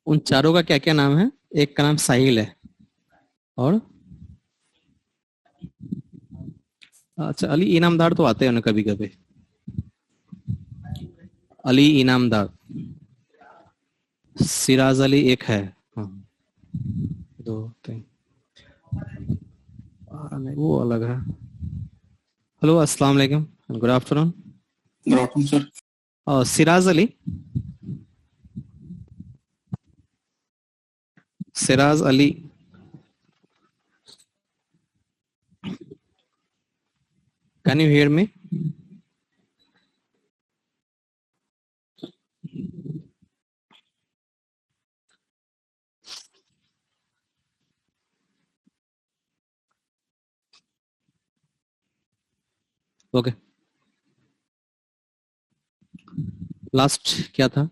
उन चारों का क्या क्या नाम है? एक का नाम साहिल है। और अच्छा, अली इनामदार तो आते हैं ना कभी कभी। अली इनामदार। सिराज अली एक है। हाँ, दो तीन। नहीं, वो अलग है। हेलो, अस्सलाम वालेकुम। Good afternoon. Good afternoon sir. Siraj Ali. Siraj Ali. Can you hear me? Okay. Last क्या था?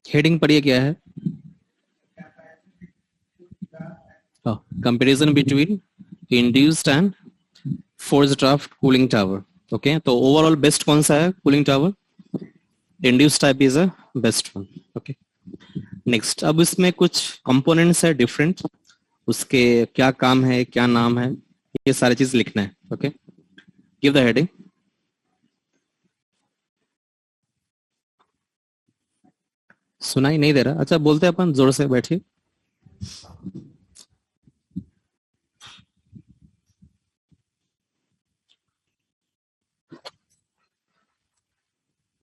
हेडिंग पढ़िए क्या है? Comparison between induced and force draft cooling tower. Okay, तो ओवरऑल बेस्ट कौन सा है cooling tower? Induced type is a best one. Okay, next. अब इसमें कुछ कंपोनेंट्स है डिफरेंट, उसके क्या काम है, क्या नाम है, ये सारी चीज लिखना है। Okay, give the heading. सुनाई नहीं दे रहा? अच्छा, बोलते हैं अपन, जोर से बैठिए।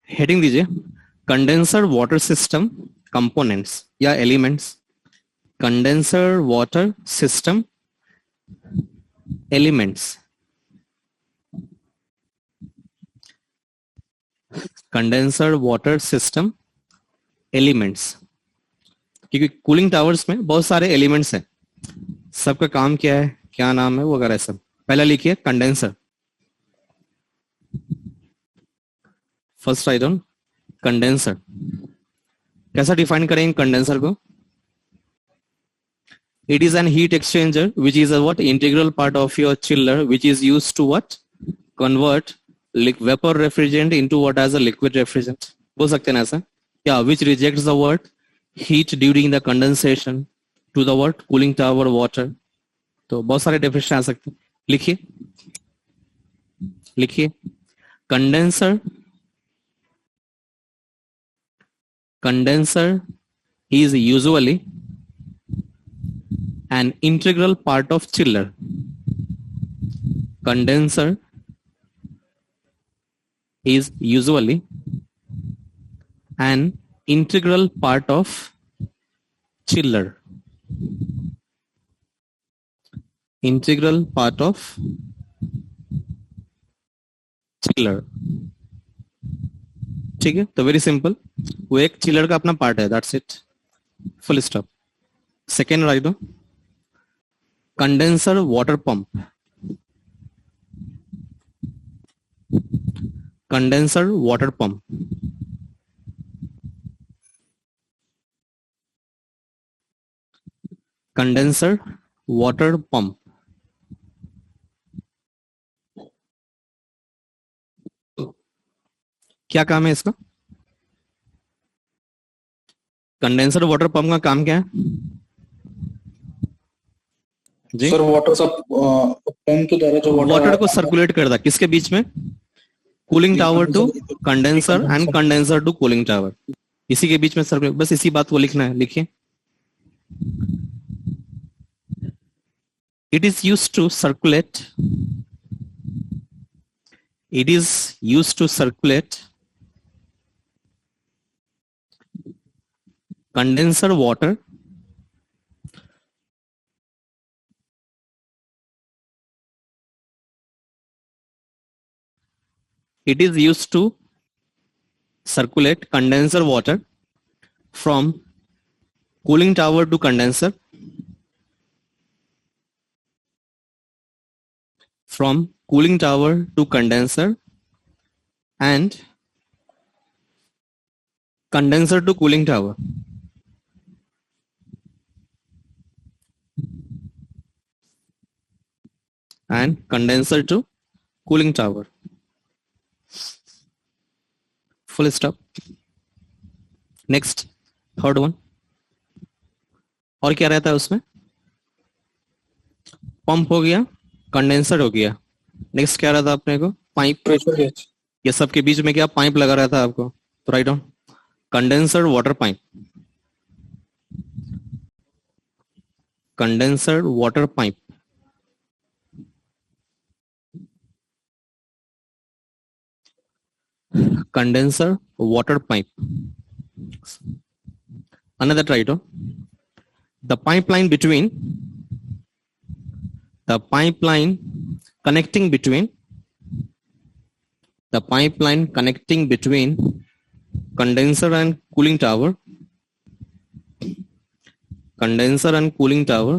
हेडिंग दीजिए, कंडेंसर वाटर सिस्टम कंपोनेंट्स या elements. Condenser water system elements. Condenser water system elements. क्योंकि कूलिंग टावर्स में बहुत सारे एलिमेंट्स हैं, सबका काम क्या है, क्या नाम है, वो वगैरह सब। पहला लिखिए condenser. First right on condenser. कैसा डिफाइन करेंगे कंडेंसर को? It is an heat exchanger which is a what integral part of your chiller which is used to what convert vapor refrigerant into what as a liquid refrigerant. बोल सकते हैं ना ऐसा? Yeah, which rejects the word heat during the condensation to the what cooling tower water. तो बहुत सारे definition आ सकते हैं। लिखिए, लिखिए। Condenser, condenser is usually an integral part of chiller. Condenser is usually an integral part of chiller. Integral part of chiller. ठीक है, तो वेरी सिंपल, वो एक चिलर का अपना पार्ट है, that's it, full stop. Second right दो, condenser water pump. Condenser water pump. Condenser water pump. क्या काम है इसका? कंडेंसर वाटर पंप का काम क्या है जी? सर वाटर सब पंप के द्वारा जो वाटर को वाटर सर्कुलेट करता, किसके बीच में? Cooling tower to condenser and condenser condenser to cooling tower, इसी के बीच में सर्कुलेट। बस इसी बात को लिखना है, लिखिए। It is used to circulate. It is used to circulate condenser water it is used to circulate condenser water from cooling tower to condenser, from cooling tower to condenser, and condenser to cooling tower, and condenser to cooling tower. Full stop. Next, third one. और क्या रहता है उसमें? Pump हो गया, condenser हो गया, next क्या रहता है अपने को? पाइप. Pressure gauge. ये सब के बीच में क्या पाइप लगा रहता है आपको? तो write down condenser water pipe. Condenser water pipe. Condenser water pipe. Another try to the pipeline connecting between condenser and cooling tower. Condenser and cooling tower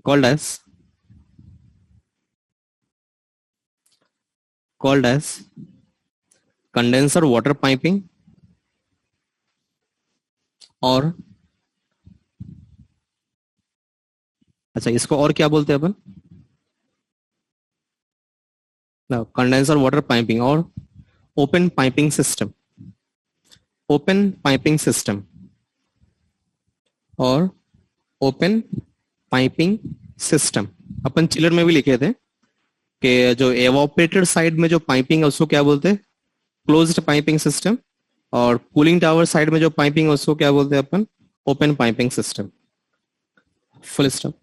called as condenser water piping और अच्छा इसको और क्या बोलते हैं अपन? Condenser water piping और open piping system. Open piping system और open piping system अपन chiller में भी लिखे थे कि जो एवापोरेटेड साइड में जो पाइपिंग है उसको क्या बोलते हैं? Closed piping system. और कूलिंग टावर साइड में जो पाइपिंग है उसको क्या बोलते हैं अपन? Open piping system. Full stop.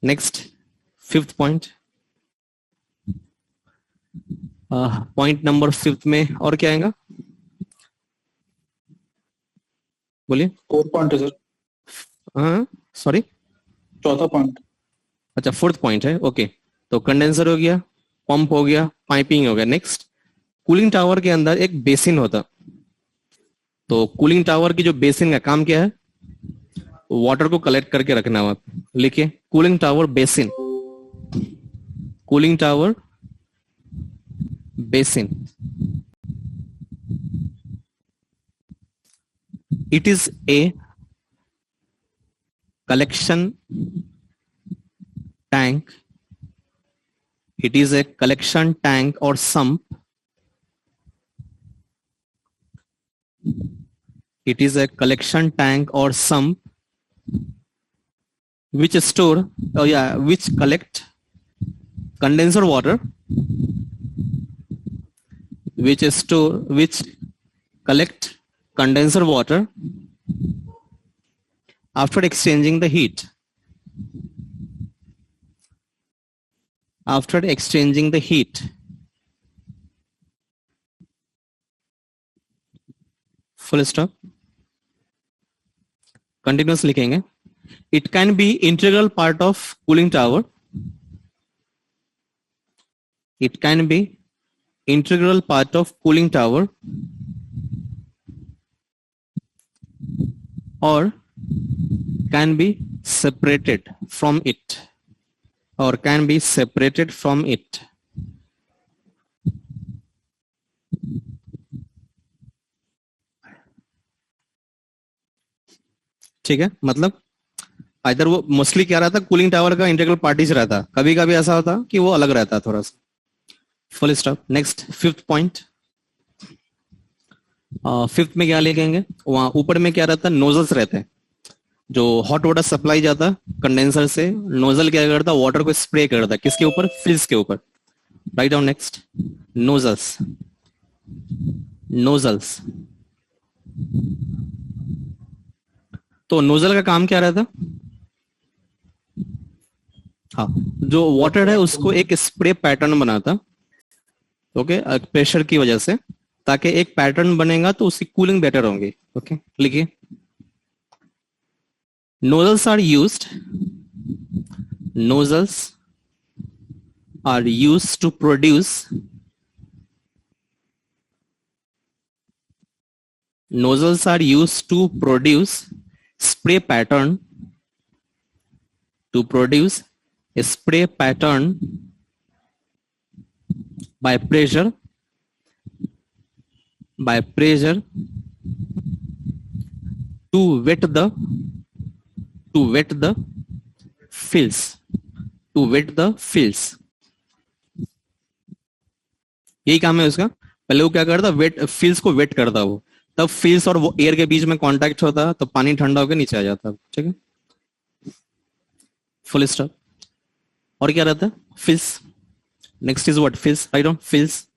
Next, fifth point. Point number fifth में और क्या आएगा? बोलिए. 4 पॉइंट है सर. हाँ सॉरी, चौथा पॉइंट. अच्छा फोर्थ पॉइंट है. ओके, तो कंडेंसर हो गया, पंप हो गया, पाइपिंग हो गया. नेक्स्ट, कूलिंग टावर के अंदर एक बेसिन होता. तो कूलिंग टावर की जो बेसिन का काम क्या है? वाटर को कलेक्ट करके रखना है. लिखिए cooling tower basin. Cooling tower basin. It is a collection tank. It is a collection tank or sump. It is a collection tank or sump which which collect condenser water, which collect condenser water after exchanging the heat. After exchanging the heat. Full stop. Continuous लिखेंगे. It can be integral part of cooling tower. It can be integral part of cooling tower or can be separated from it. Or can be separated from it. ठीक है, मतलब इधर वो mostly क्या रहता, cooling tower का integral parties रहता, कभी कभी ऐसा होता कि वो अलग रहता थोड़ा सा. Full stop. Next, fifth point. Fifth में क्या लिखेंगे? वहां ऊपर में क्या रहता? नोजल्स रहते हैं. जो हॉट वाटर सप्लाई जाता कंडेंसर से, नोजल क्या करता? वाटर को स्प्रे करता. किसके ऊपर? फ्रिज के ऊपर. Write down. Next, nozzles. Nozzles. तो नोजल का काम क्या रहता? हाँ, जो वाटर है उसको एक स्प्रे पैटर्न बनाता. ओके, प्रेशर की वजह से, ताकि एक पैटर्न बनेगा तो उसकी कूलिंग बेटर होंगी. ओके, लिखिए. Nozzles are used to produce spray pattern, a spray pattern by pressure to wet the fields, to wet the fields. यही काम है उसका. पहले वो क्या करता, वेट फील्ड्स को वेट करता वो, तब फील्ड्स और वो एयर के बीच में कांटेक्ट होता तो पानी ठंडा होकर नीचे आ जाता. ठीक है, फुल स्टॉप. और क्या रहता है, fields. Next is what, fields. Right on, fields.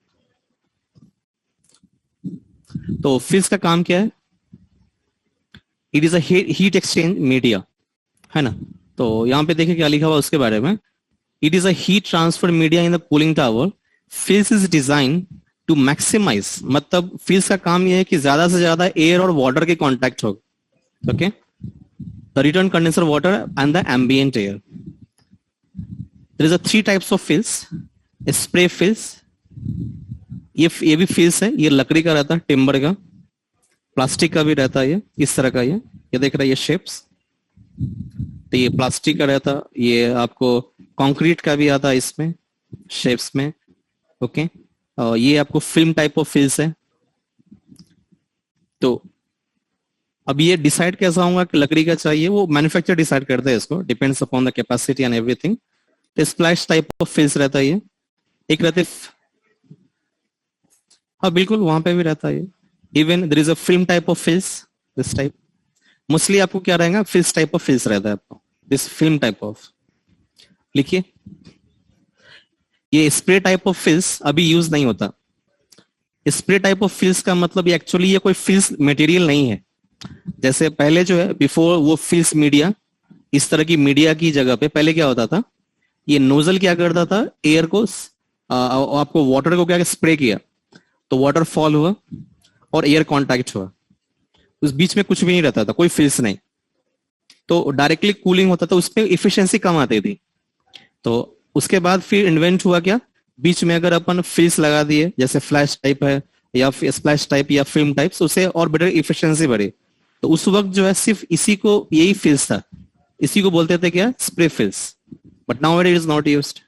तो फील्ड्स का काम क्या है, it is a heat exchange media, है ना. तो यहां पे देखिए क्या लिखा हुआ उसके बारे में. It is a heat transfer media in the cooling tower. Fills is design to maximise, मतलब फील्ड्स का काम यह है कि ज्यादा से ज्यादा एयर और वाटर के कांटेक्ट हो. Okay, the return condenser water and the ambient air. There is a 3 types of fills. Spray fills, ये भी फील्ड्स है. ये लकड़ी का रहता है, टिम्बर का. प्लास्टिक का भी रहता है, ये इस तरह का. ये देख रहा है, ये शेप्स. तो ये प्लास्टिक का रहता, ये आपको कंक्रीट का भी आता है इसमें शेप्स में. ओके, ये आपको फिल्म टाइप ऑफ फील्ड्स है. तो अब ये डिसाइड कैसा होगा कि लकड़ी का चाहिए, वो मैन्युफैक्चरर डिसाइड करता है इसको, depends upon the capacity and everything. तो स्प्लैश टाइप ऑफ फील्ड्स रहता है ये. एक रहते, हाँ बिल्कुल वहां पे भी रहता है. Even there is a film type of fills, this type. Mostly आपको क्या रहेगा, फिल्स टाइप ऑफ फील्ड्स रहता है आपको, दिस फिल्म टाइप ऑफ. लिखिए, ये स्प्रे टाइप ऑफ फील्ड्स अभी यूज नहीं होता. स्प्रे टाइप ऑफ फील्ड्स का मतलब ये एक्चुअली ये कोई फील्ड्स मटेरियल नहीं है. जैसे पहले जो है, बिफोर वो फील्ड्स मीडिया, इस तरह की मीडिया की जगह पे पहले क्या होता था, ये नोजल क्या करता था, एयर को आपको वाटर को क्या स्प्रे किया, तो वाटर फॉल हुआ और एयर कांटेक्ट हुआ. उस बीच में कुछ भी नहीं रहता था, कोई फील्ड्स नहीं. तो डायरेक्टली कूलिंग होता था, उसमें इफिशिएंसी कम आती थी. तो उसके बाद फिर इन्वेंट हुआ क्या, बीच में अगर अपन फील्ड्स लगा दिए, जैसे फ्लैश टाइप है या स्प्लैश टाइप या फिल्म टाइप, उसे और बेटर इफिशिएंसी बढ़ी. तो उस वक्त जो है सिर्फ इसी को, यही फील्ड्स था, इसी को बोलते थे क्या, spray fields. But now it is not used.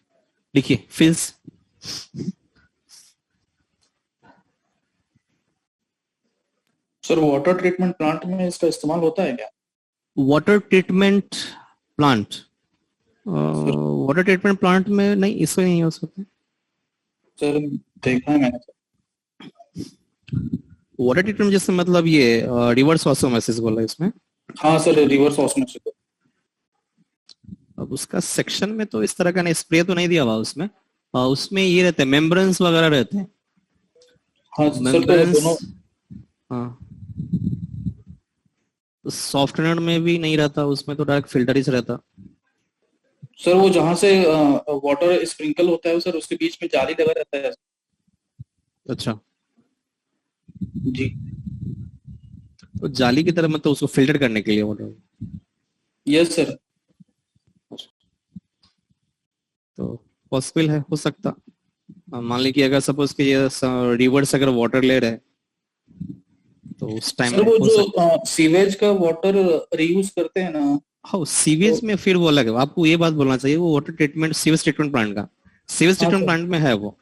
लिखिए, fields. Sir water treatment plant में इसका इस्तेमाल होता है क्या? Water treatment plant, water treatment plant में नहीं, इसमें नहीं हो सकता. सर देखा है मैंने. वाटर ट्रीटमेंट जैसे मतलब ये रिवर्स ऑस्मोसिस बोला इसमें. हाँ सर, रिवर्स ऑस्मोसिस. अब उसका सेक्शन में तो इस तरह का नहीं, स्प्रे तो नहीं दिया हुआ उसमें. उसमें ये रहते हैं, मेम्ब्रेन्स वगैरह रहते हैं. हाँ सर, तो मेम्ब्रेन्स. दोनों. हाँ, सॉफ्टवेयर में भी नहीं रहता, उसमें तो डायरेक्ट फिल्टर ही रहता. सर वो जहाँ से वाटर स्प्रिंकल होता है सर, उसके बीच में जाली लगा रहता है. अच्छा, जी. तो जाली की तरह मतलब उसको फिल्टर करने के लिए वाटर. Yes sir. तो पॉसिबल है, हो सकता. मान ली कि अगर सपोज कि ये रिवर्स अगर वाटर ले रहे हैं, तो उस टाइम सर वो जो सीवेज का वाटर रीयूज करते हैं ना. हाँ, सीवेज में फिर वो अलग है. आपको ये बात बोलना चाहिए, वो water treatment sewage treatment plant का, सीवेज ट्रीटमेंट प्लांट में है वो.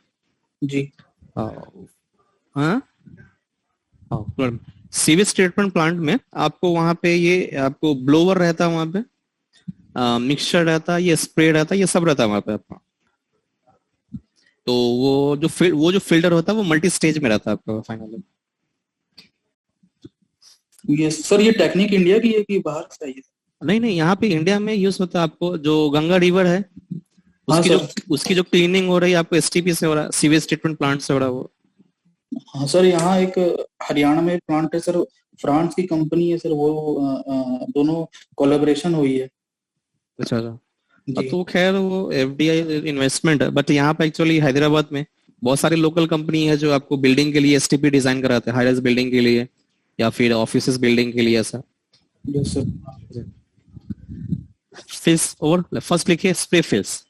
जी. हाँ, सीवेज ट्रीटमेंट प्लांट में आपको वहां पे ये आपको ब्लोवर रहता है, वहां पे मिक्सचर रहता है, ये स्प्रे रहता है, ये सब रहता है वहां पे आपका. तो वो जो फिल्टर होता है वो मल्टी स्टेज में रहता है आपका फाइनली. यस सर, ये टेक्निक इंडिया की है कि बाहर से आई है? नहीं, यहाँ पे इंडिया में यूज होता है. आपको जो गंगा रिवर है, उसकी जो क्लीनिंग हो रही है आपको एसटीपी से हो रहा है, सीवेज ट्रीटमेंट प्लांट से हो रहा है वो. हाँ सर, यहाँ एक हरियाणा में प्लांट है सर, फ्रांस की कंपनी है सर, वो दोनों कोलैबोरेशन हुई है. अच्छा. तो खैर वो एफडीआई इन्वेस्टमेंट है, बट यहाँ पे एक्चुअली हैदराबाद में बहुत सारी लोकल कंपनी है जो आपको बिल्डिंग के लिए एसटीपी डिजाइन कराते हैं, हाई राइज बिल्डिंग के लिए या फिर ऑफिस बिल्डिंग के लिए ऐसा. Yes sir. फिल्स. और फर्स्ट लिखिए स्प्रे फिल्स,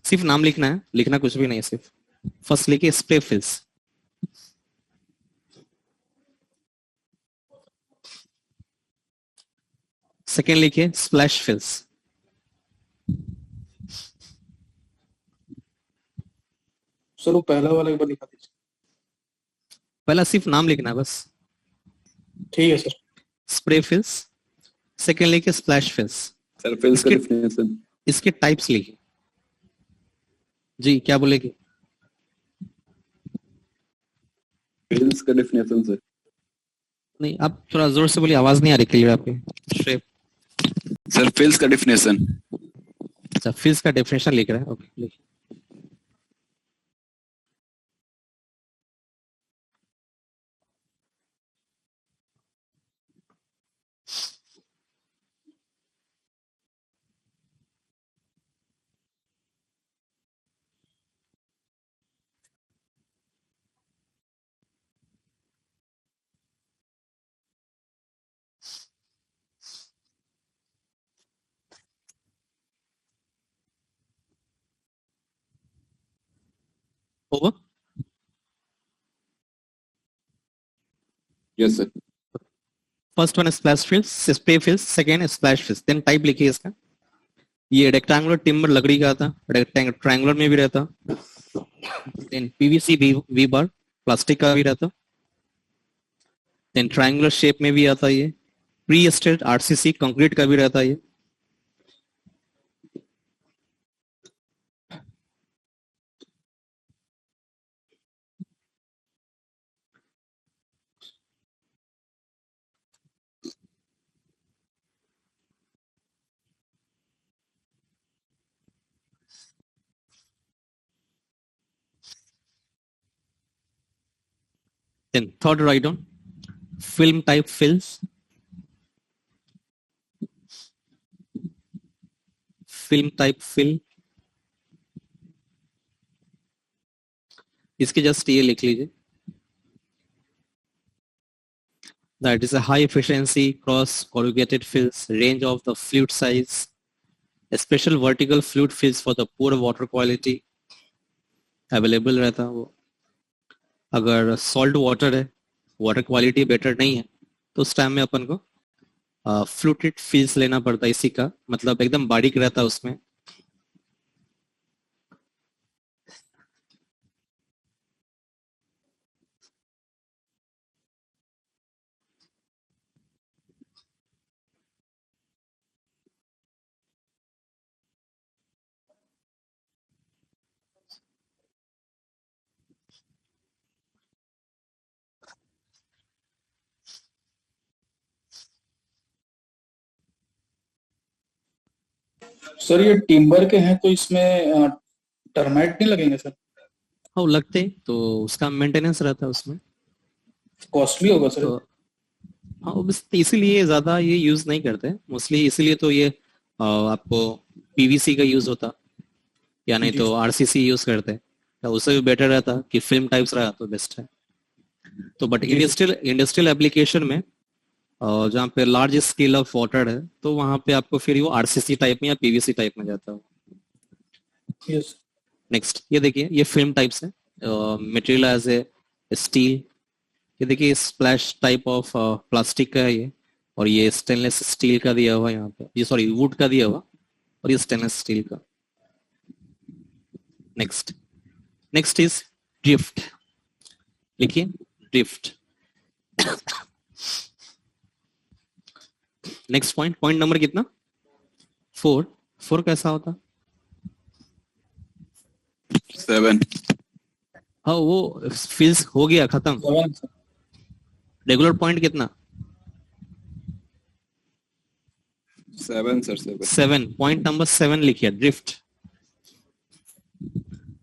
सिर्फ नाम लिखना है, लिखना कुछ भी नहीं, सिर्फ फर्स्ट लिखिए स्प्रे फिल्स. सेकेंड लिखिए स्प्लैश फिल्स. सर वो पहला वाला एक बार लिखा दीजिए. पहला सिर्फ नाम लिखना है बस. ठीक है सर. Spray fills. सेकेंड लिखिए स्प्लैश फिल्स. सर फिल्स का डिफरेंस इसके टाइप्स लिखिए। जी क्या बोलेगी? फिल्स का डेफिनेशन सर। नहीं, आप थोड़ा जोर से बोलिए, आवाज नहीं आ रही क्लियर आपकी। श्रेय, सर फिल्स का डेफिनेशन। अच्छा फिल्स का डेफिनेशन लिख रहा है, ओके लिखिए। Over. Yes sir. First one splash fills, spray fills, second splash fills. Then type लिखिए इसका। ये रेक्टेंगुलर टिम्बर लकड़ी का आता, ट्रायंगुलर में भी रहता। Then PVC V bar plastic का भी रहता। देन ट्रायंगुलर शेप में भी आता ये। प्री स्टेट आरसीसी कंक्रीट का भी रहता ये। Then third write down film type fills, film type fill। इसके जस्ट ये लिख लीजिए, that is a high efficiency cross corrugated fills, range of the fluid size, a special vertical fluid fills for the poor water quality available रहता वो। अगर salt water है, water quality better नहीं है, तो उस टाइम में अपन को फ्लूटेड फिल्स लेना पड़ता है। इसी का मतलब एकदम बारीक रहता है उसमें। सर ये टिम्बर के हैं तो इसमें टर्माइट नहीं लगेंगे सर? हाँ लगते तो उसका मेंटेनेंस रहता है उसमें, कॉस्टली होगा सर? तो हाँ बस इसीलिए ज्यादा ये यूज नहीं करते मोस्टली। इसीलिए तो ये आपको पीवीसी का यूज होता, या नहीं जी तो आरसीसी यूज करते हैं। तो उससे भी बेटर रहता कि फिल्म टाइप्स रहा तो बेस्ट है। तो बट जी सर। इंडस्ट्रियल एप्लीकेशन में जहाँ पे लार्ज स्केल ऑफ वाटर है, तो वहां पे आपको फिर वो आरसीसी टाइप में या पीवीसी टाइप में जाता है। यस। नेक्स्ट ये देखिए, ये फिल्म टाइप्स है। मटेरियल एज ए स्टील, ये देखिए स्प्लैश टाइप ऑफ प्लास्टिक का है ये, और ये स्टेनलेस स्टील का दिया हुआ है यहाँ पे, ये सॉरी वुड का दिया हुआ, और ये स्टेनलेस स्टील का। नेक्स्ट नेक्स्ट इज ड्रिफ्ट, लिखिए drift. Next point, point number कितना? 4। 4 कैसा होता? 7। हाँ वो फिल्स हो गया खत्म। 7 सर। रेगुलर पॉइंट कितना? 7 सर। 7। 7। पॉइंट नंबर 7 लिखिए ड्रिफ्ट।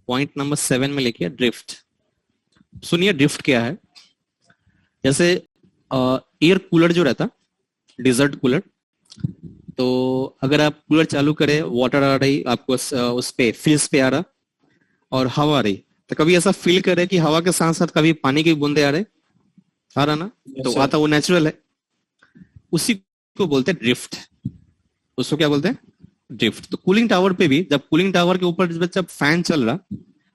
पॉइंट नंबर 7 में लिखिए ड्रिफ्ट। सुनिए ड्रिफ्ट क्या है। जैसे एयर कूलर जो रहता, डिजर्ट कूलर, तो अगर आप कूलर चालू करें, वाटर आ रही आपको उस पे फिल्स पे आ रहा और हवा आ रही, तो कभी ऐसा फील करे कि हवा के साथ साथ कभी पानी की बूंदे आ रहा ना, तो आता वो नेचुरल है। उसी को बोलते हैं ड्रिफ्ट। उसको क्या बोलते हैं? ड्रिफ्ट। तो कूलिंग टावर पे भी, जब कूलिंग टावर के ऊपर जब फैन चल रहा,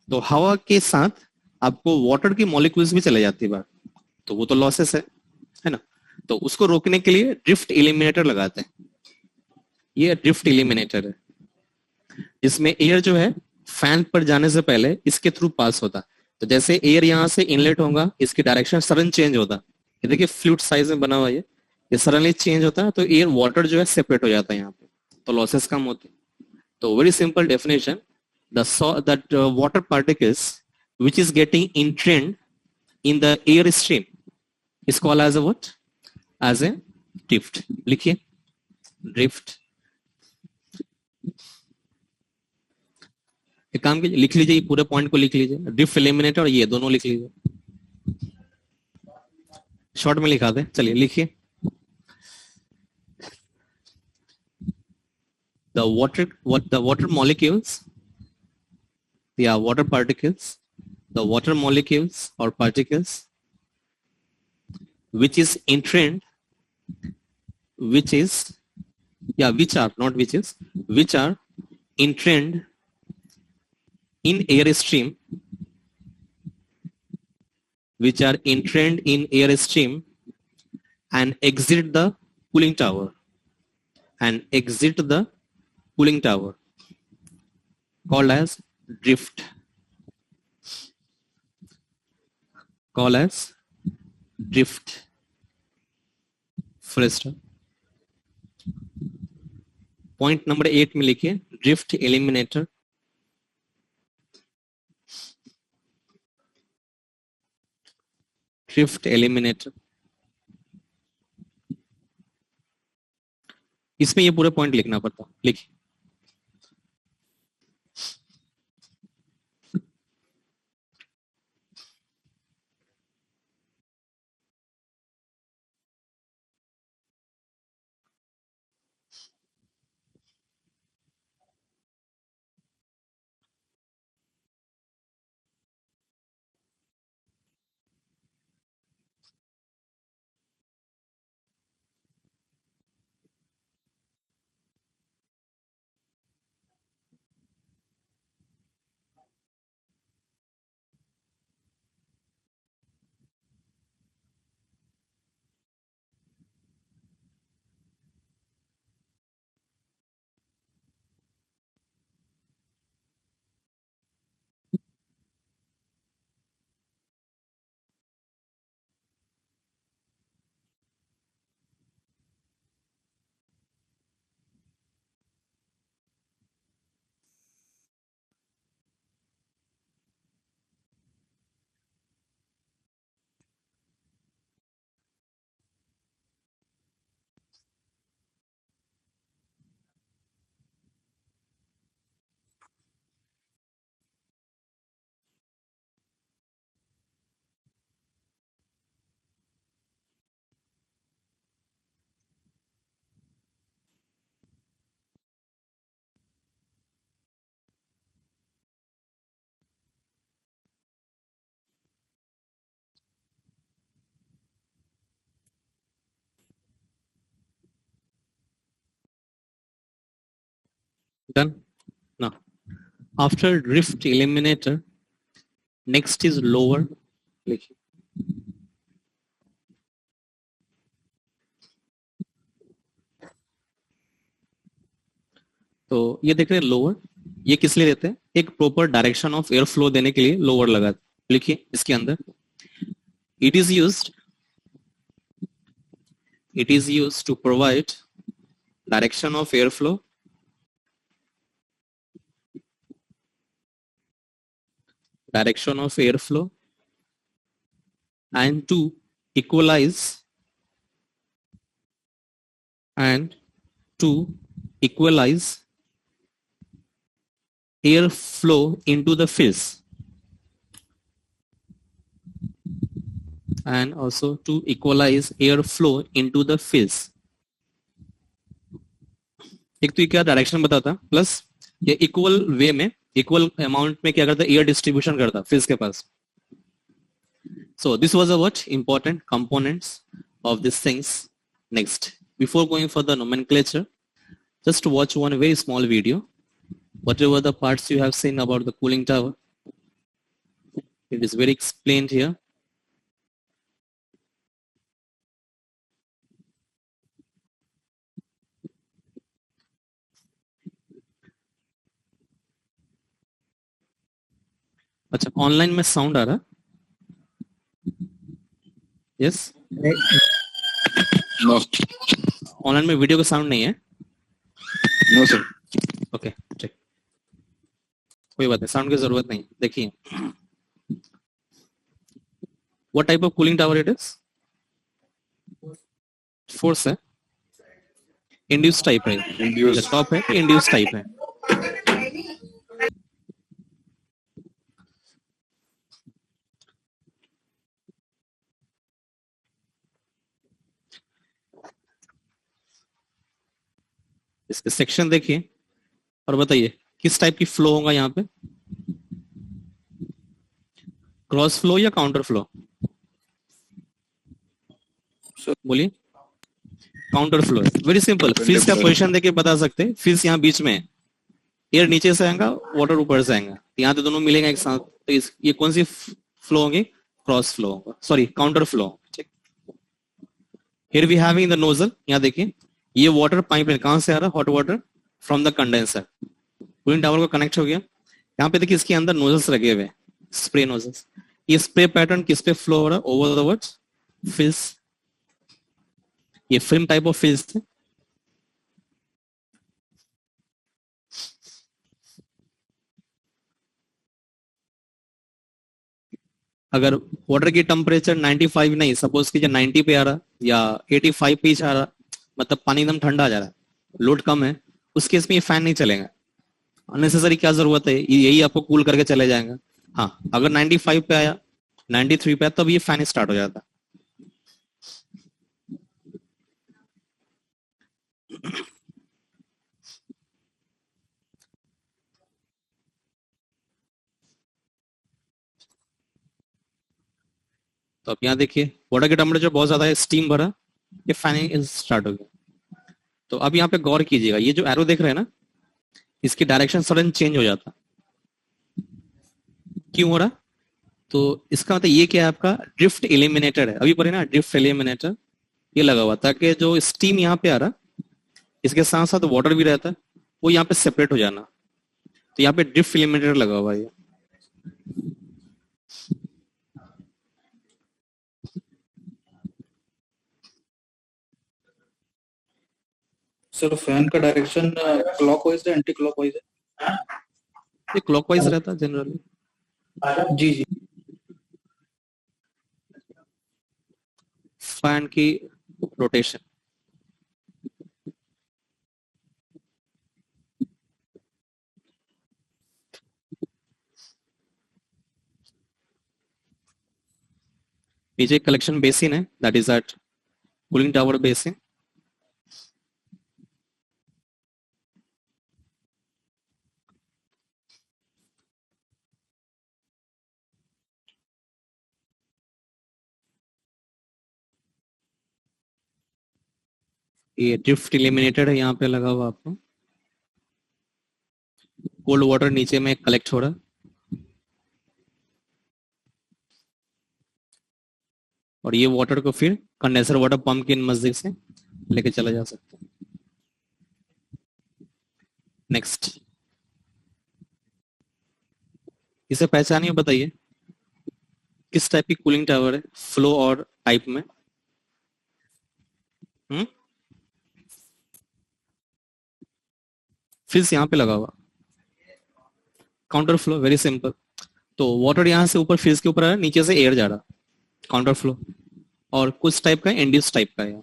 तो हवा के साथ आपको वाटर की मॉलिक्यूल्स भी चले जाती है बाहर, तो वो तो लॉसेस है ना। तो उसको रोकने के लिए ड्रिफ्ट एलिमिनेटर लगाते हैं। ये ड्रिफ्ट एलिमिनेटर है, जिसमें एयर जो है फैन पर जाने से पहले इसके थ्रू पास होता। तो जैसे एयर यहाँ से इनलेट होगा, इसकी डायरेक्शन सडन चेंज होता। ये देखिए फ्लूइड साइज में बना हुआ ये सडनली चेंज होता है, तो एयर वाटर जो है सेपरेट हो जाता है यहाँ पे, तो लॉसेस कम होते। So very simple definition. That water particles which is getting entrained in the air stream is called as a what? As a drift. लिखिए drift. एक काम कीजिए, लिख लीजिए पूरे पॉइंट को लिख लीजिए. ड्रिफ्ट एलिमिनेटर और ये दोनों लिख लीजिए. शॉर्ट में लिखा दे. चलिए लिखिए. The water molecules, water particles, the water molecules or particles which is entrained, which are entrained in air stream, and exit the cooling tower, called as drift. First, point number 8 में लिखिए drift eliminator. इसमें ये पूरे point लिखना पड़ता. लिखिए. Done. Now, after drift eliminator, next is lower. लिखिए. तो ये देख रहे हैं लोअर. ये किस लिए देते हैं? एक proper direction of air flow देने के लिए लोअर लगा. लिखिए इसके अंदर. It is used to provide direction of airflow and to equalize air flow into the fields, and also to equalize air flow into the fields. एक तो ये क्या डायरेक्शन बताता, प्लस ये इक्वल वे में, इक्वल अमाउंट में क्या करता, एयर डिस्ट्रीब्यूशन करता फिल्स के पास. So this was about important components of these things. Next, before going for the nomenclature, just watch one very small video. Whatever the parts you have seen about the cooling tower, it is very explained here. अच्छा, online में sound आ रहा? Yes. No. Online में video का sound नहीं है? No, sir. Okay, check. कोई बात नहीं, साउंड की जरूरत नहीं। देखिए, what type of cooling tower it is? Force है, इंड्यूस टाइप है, जो Induced. टॉप है इंड्यूस टाइप है। इसके सेक्शन देखिए और बताइए किस टाइप की फ्लो होगा यहाँ पे, क्रॉस फ्लो या काउंटर फ्लो? Sir, बोलिए। काउंटर फ्लो है, वेरी सिंपल। फिल्स का perpendicular. पोजीशन देके बता सकते हैं। फिल्स यहाँ बीच में है, एयर नीचे से आएगा, वाटर ऊपर से आएगा, यहाँ तो दोनों मिलेंगे एक साथ, तो ये कौन सी फ्लो होंगी? क्रॉस फ्लो होगा, सॉरी काउंटर फ्लो। ठीक, here we having the nozzle. यहाँ देखिए, ये वाटर पाइप कहां से आ रहा है? Hot water from the condenser, cooling tower को कनेक्ट हो गया। यहाँ पे देखिए इसके अंदर नोजल्स लगे हुए, स्प्रे नोजल्स। ये स्प्रे पैटर्न किस पे फ्लो हो रहा है? Over the words fills. ये फिल्म टाइप ऑफ फिल्स थे। अगर वाटर की टेम्परेचर 95 नहीं, सपोज कीजिए 90 पे आ रहा या 85 पे आ रहा, मतलब पानी एकदम ठंडा आ जा रहा है, लोड कम है, उस केस में ये फैन नहीं चलेगा। अननेसेसरी क्या जरूरत है, यही आपको कूल करके चले जाएगा। हाँ, अगर 95 पे आया, 93 पे आया, तब ये फैन स्टार्ट हो जाता। तो अब यहाँ देखिए, वाटर की टेम्परेचर बहुत ज्यादा है, स्टीम भरा, ये फैन स्टार्ट हो गया। तो अब यहाँ पे गौर कीजिएगा, ये जो एरो देख रहे हैं ना, इसकी डायरेक्शन सडन चेंज हो जाता। क्यों हो रहा? तो इसका मतलब ये क्या है, आपका ड्रिफ्ट एलिमिनेटर है। अभी पढ़े ना, ड्रिफ्ट एलिमिनेटर, ये लगा हुआ ताकि जो स्टीम यहाँ पे आ रहा, इसके साथ साथ वाटर भी रहता है, वो यहाँ पे सेपरेट हो जाना। तो यहाँ पे ड्रिफ्ट एलिमिनेटर लगा हुआ है ये। सर फैन का डायरेक्शन क्लॉकवाइज है एंटी क्लॉकवाइज है? ये क्लॉकवाइज रहता है जनरली। जी जी। फैन की रोटेशन, नीचे कलेक्शन बेसिन है, that is at cooling tower basin. ये ड्रिफ्ट एलिमिनेटर है यहाँ पे लगा हुआ आपको। कोल्ड वाटर नीचे में कलेक्ट हो रहा है, और ये वाटर को फिर कंडेंसर वाटर पंप के नजदीक से लेके चला जा सकता है। नेक्स्ट, इसे पहचानिए, बताइए किस टाइप की कूलिंग टावर है, फ्लो और टाइप में? हम्म, फिर यहाँ पे लगा हुआ काउंटर फ्लो, वेरी सिंपल। तो वाटर यहाँ से ऊपर फिल्स के ऊपर आ रहा है, नीचे से एयर जा रहा, काउंटर फ्लो। और कुछ टाइप का इंड्यूस टाइप का है,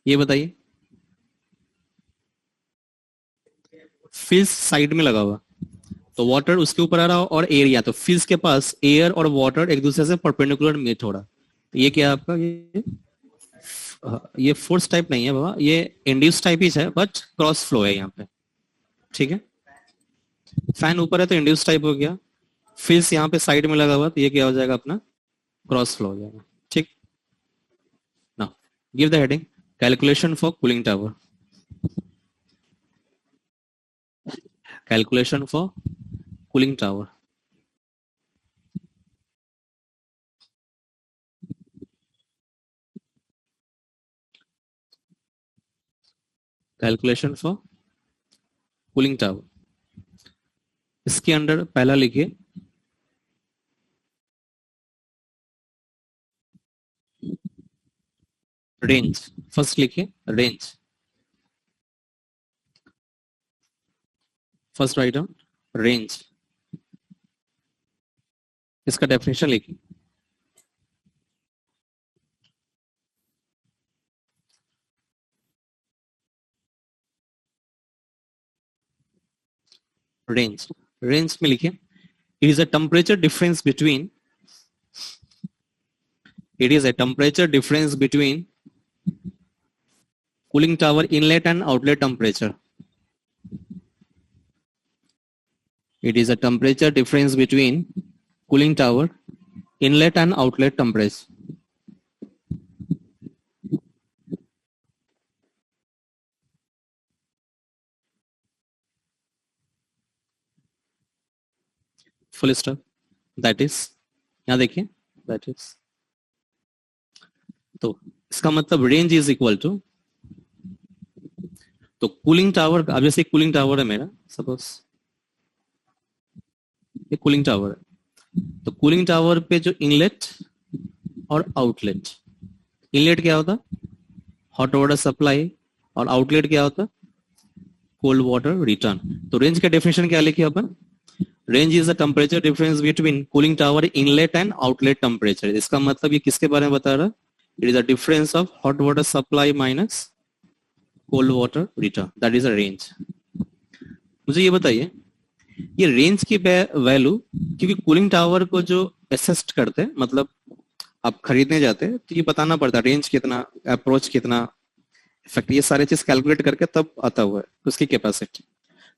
ये बताइए। फिल्स साइड में लगा हुआ, तो वाटर उसके ऊपर आ रहा और एयर, या तो फिल्स के पास एयर और वाटर एक दूसरे से परपेंडिकुलर मीट हो रहा। तो ये क्या है आपका, ये फोर्स टाइप नहीं है बाबा, ये इंड्यूस टाइप ही है, बट क्रॉस फ्लो है यहाँ पे। ठीक है, फैन ऊपर है तो इंड्यूस टाइप हो गया, फिल्स यहाँ पे साइड में लगा हुआ, तो ये क्या हो जाएगा अपना, क्रॉस फ्लो हो जाएगा। ठीक, now give the heading, calculation for cooling tower. Calculation for cooling tower. Calculation for cooling tower, इसके अंडर पहला लिखिए रेंज। फर्स्ट लिखिए range. First write down range, इसका डेफिनेशन लिखिए। रेंज, रेंज में लिखिए it is a temperature difference between, it is a temperature difference between cooling tower inlet and outlet temperature. It is a temperature difference between cooling tower inlet and outlet temperature. Full stop. That is, यहाँ देखिए, that is. तो इसका मतलब range is equal to, तो cooling tower, अब जैसे cooling tower है मेरा, सपोज ये कूलिंग टावर है, तो कूलिंग टावर पे जो इनलेट और आउटलेट, इनलेट क्या होता, हॉट वाटर सप्लाई, और आउटलेट क्या होता, कोल्ड वाटर रिटर्न। तो रेंज का डेफिनेशन क्या लिखे अपन, range is the temperature difference between cooling tower inlet and outlet temperature. इसका मतलब ये किसके बारे में बता रहा है, it is the difference of hot water supply minus cold water return, that is a range. मुझे ये बताइए, ये रेंज की वैल्यू, क्योंकि कूलिंग टावर को जो असेस्ट करते हैं, मतलब आप खरीदने जाते हैं तो ये बताना पड़ता है रेंज कितना, अप्रोच कितना, इफेक्ट, ये सारे चीज कैलकुलेट करके तब आता हुआ है उसकी कैपेसिटी।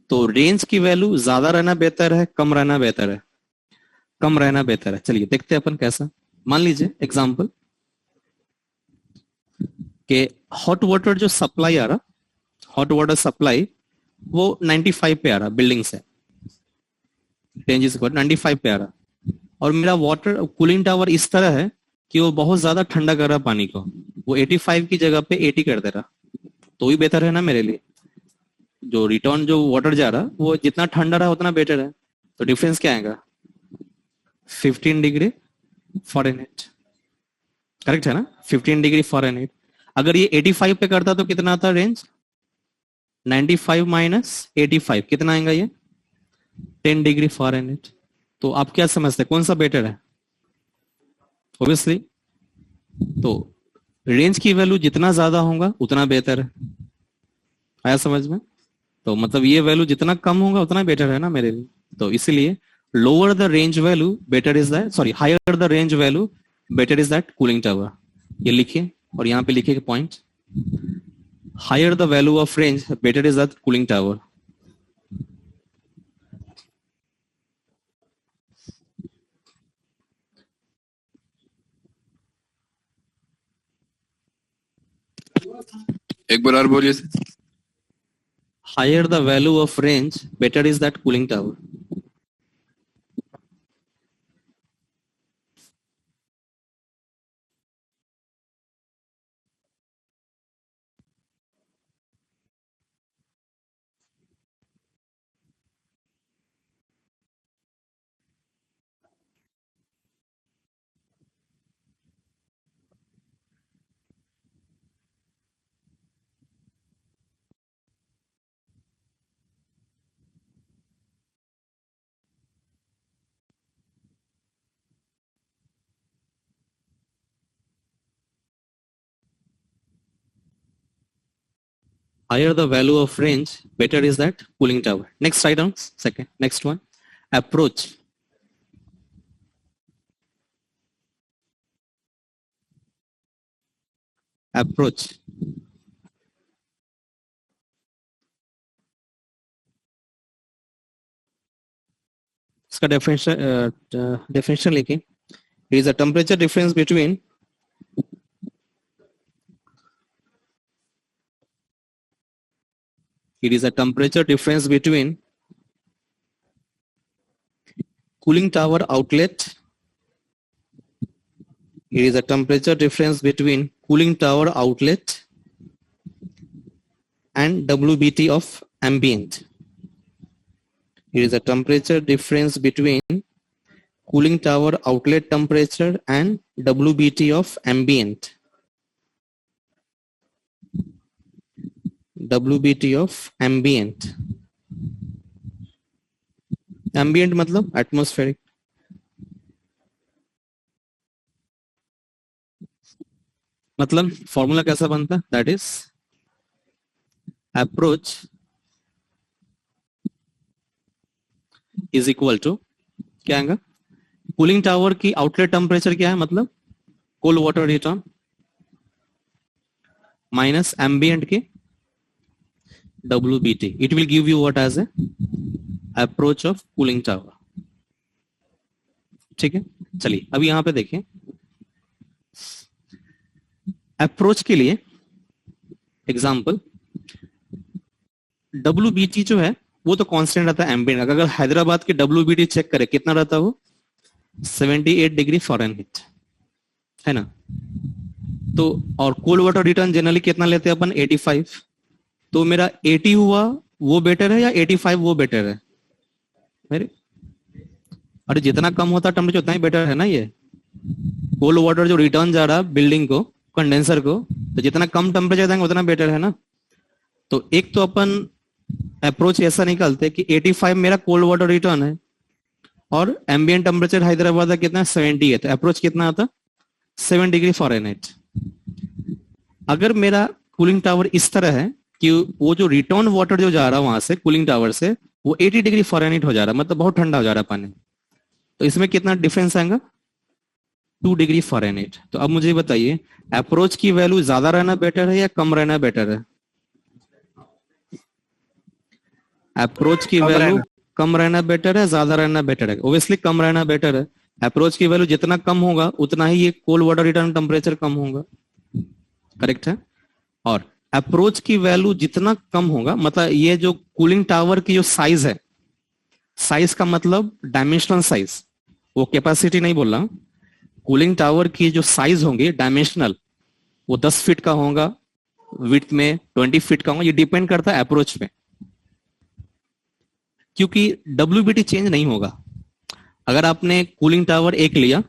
तो रेंज की वैल्यू ज्यादा रहना बेहतर है, कम रहना बेहतर है, कम रहना बेहतर है। चलिए देखते हैं अपन कैसा। मान लीजिए एग्जांपल कि हॉट वाटर जो सप्लाई आ रहा, हॉट वाटर सप्लाई वो 95 पे आ रहा बिल्डिंग से, रेंज इज 95 पे आ रहा, और मेरा वाटर कूलिंग टावर इस तरह है कि वो बहुत ज्यादा ठंडा कर रहा पानी को, वो 85 की जगह पे 80 कर दे रहा, तो ही बेहतर है ना मेरे लिए। जो रिटर्न जो वाटर जा रहा वो जितना ठंडा रहा उतना बेटर है, तो डिफरेंस क्या आएगा, 15 डिग्री फ़ारेनहाइट, करेक्ट है ना, 15 डिग्री फ़ारेनहाइट। अगर ये 85 पे करता तो कितना आता रेंज, 95 माइनस 85 कितना आएगा ये, 10 डिग्री फ़ारेनहाइट। तो आप क्या समझते हैं कौन सा बेटर है, ऑब्वियसली तो रेंज की वैल्यू जितना ज्यादा होगा उतना बेहतर है, आया समझ में। तो मतलब ये वैल्यू जितना कम होगा उतना बेटर है ना मेरे लिए, तो इसीलिए lower the range value better is that, sorry higher the range value better is that cooling tower. ये लिखिए और यहाँ पे लिखिए point, higher the value of range better is that cooling tower. एक बार और बोलिए। Higher the value of range, better is that cooling tower. Higher the value of range, better is that cooling tower. Next write down, second, next one, approach. Approach. इसका definition लिखिए, it is a temperature difference between cooling tower outlet. It is a temperature difference between cooling tower outlet and WBT of ambient. It is a temperature difference between cooling tower outlet temperature and WBT of ambient. WBT of ambient. Ambient मतलब atmospheric. मतलब formula कैसा बनता है, that is approach is equal to, क्या आएगा, cooling tower की outlet temperature क्या है, मतलब cold water return minus ambient के WBT, it will give you what as a approach of cooling tower। ठीक है, चलिए अभी यहां पे देखें, अप्रोच के लिए एग्जांपल WBT जो है वो तो कांस्टेंट रहता है एम्बिएंट। अगर हैदराबाद के WBT चेक करें कितना रहता है वो 78 डिग्री फ़ारेनहीट, है ना। तो और कोल्ड वाटर रिटर्न जनरली कितना लेते हैं अपन 85। तो मेरा 80 हुआ वो बेटर है या 85 वो बेटर है मेरे? अरे जितना कम होता टेम्परेचर उतना ही बेटर है ना। ये कोल्ड वाटर जो रिटर्न जा रहा है बिल्डिंग को, कंडेंसर को, तो जितना कम टेम्परेचर देंगे उतना बेटर है ना। तो एक तो अपन अप्रोच ऐसा निकालते कि 85 मेरा कोल्ड वाटर रिटर्न है और एम्बिएंट टेम्परेचर हैदराबाद का कितना है 70 है, तो अप्रोच कितना आता 7 डिग्री फ़ारेनहीट। अगर मेरा कूलिंग टावर इस तरह है कि वो जो रिटर्न वाटर जो जा रहा है वहां से कूलिंग टावर से वो 80 डिग्री फ़ारेनहीट हो जा रहा है, मतलब बहुत ठंडा हो जा रहा है पानी, तो इसमें कितना डिफरेंस आएगा 2 डिग्री फ़ारेनहीट। तो अब मुझे बताइए अप्रोच की वैल्यू ज्यादा रहना बेटर है या कम रहना बेटर है? अप्रोच की वैल्यू कम रहना बेटर है, ज्यादा रहना बेटर है? ओब्वियसली कम रहना बेटर है। अप्रोच की वैल्यू जितना कम होगा उतना ही ये कोल्ड वाटर रिटर्न टेम्परेचर कम होगा, करेक्ट है। और अप्रोच की वैल्यू जितना कम होगा, मतलब ये जो कूलिंग टावर की जो साइज है, साइज का मतलब डायमेंशनल साइज, वो कैपेसिटी नहीं बोल रहा। कूलिंग टावर की जो साइज होंगे डायमेंशनल, वो 10 फीट का होगा, विड्थ में 20 फीट का होगा, ये डिपेंड करता है अप्रोच पे, क्योंकि WBT चेंज नहीं होगा। अगर आपने कूलिंग टावर एक लिया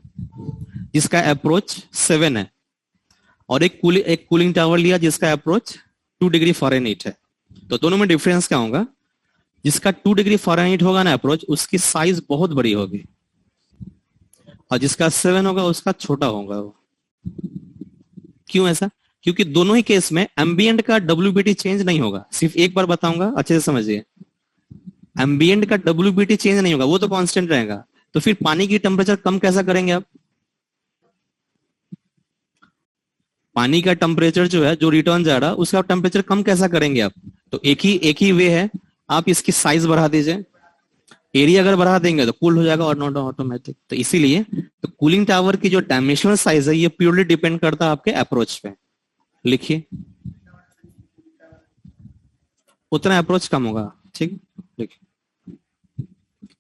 जिसका अप्रोच 7 है और एक कूलिंग टावर लिया जिसका अप्रोच 2 डिग्री फ़ारेनहीट है, तो दोनों में डिफरेंस क्या होगा? जिसका 2 डिग्री फ़ारेनहीट होगा ना अप्रोच, उसकी साइज बहुत बड़ी होगी, और जिसका 7 होगा उसका छोटा होगा वो। क्यों ऐसा? क्योंकि दोनों ही केस में एम्बिएंट का WBT चेंज नहीं होगा। सिर्फ एक बार बताऊंगा अच्छे से समझिए, एम्बिएंट का WBT चेंज नहीं होगा, वो तो कांस्टेंट रहेगा। तो फिर पानी की टेम्परेचर कम कैसा करेंगे आप? पानी का टेम्परेचर जो है, जो रिटर्न जा रहा है उसका टेम्परेचर कम कैसा करेंगे आप? तो एक ही वे है, आप इसकी साइज बढ़ा दीजिए, एरिया अगर बढ़ा देंगे तो कूल हो जाएगा और नॉट ऑटोमेटिक। तो इसीलिए तो कूलिंग टावर की जो डायमेंशनल साइज है ये प्योरली डिपेंड करता है आपके अप्रोच पे। लिखिए, उतना अप्रोच कम होगा, ठीक। लिखिए,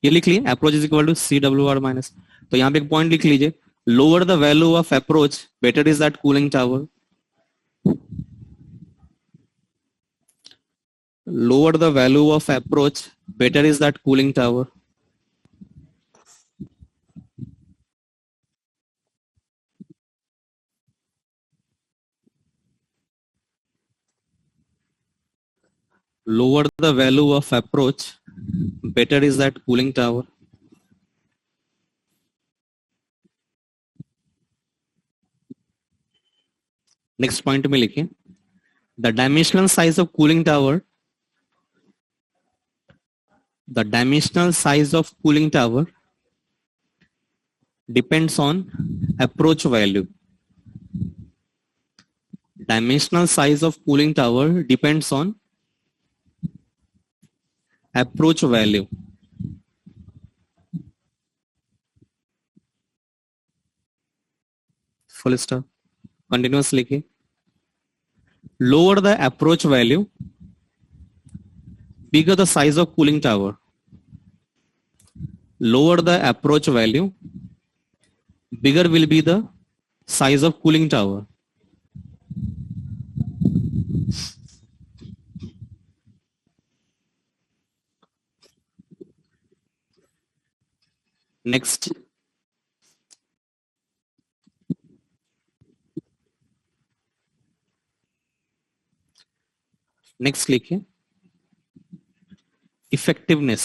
ये लिख लिए approach is equal to CWR minus. तो यहाँ पे एक पॉइंट लिख लीजिए, lower the value of approach better is that cooling tower. Lower the value of approach, better is that cooling tower. Lower the value of approach, better is that cooling tower. Next point में लिखिए, the dimensional size of cooling tower, the dimensional size of cooling tower depends on approach value. Dimensional size of cooling tower depends on approach value. Full stop. Continuous लिखिए, lower the approach value, bigger the size of cooling tower. Lower the approach value, bigger will be the size of cooling tower. Next, लिखिए, effectiveness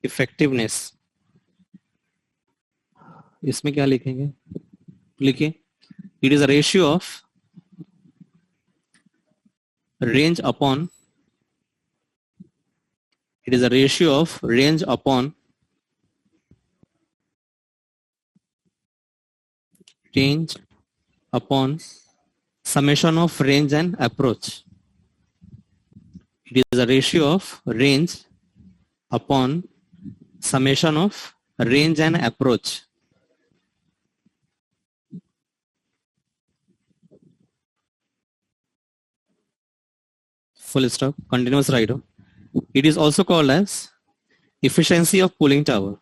effectiveness, इसमें क्या लिखेंगे, लिखिए it is a ratio of range upon, it is a ratio of range upon summation of range and approach. It is a ratio of range upon summation of range and approach. Full stop, continuous rider. It is also called as efficiency of cooling tower.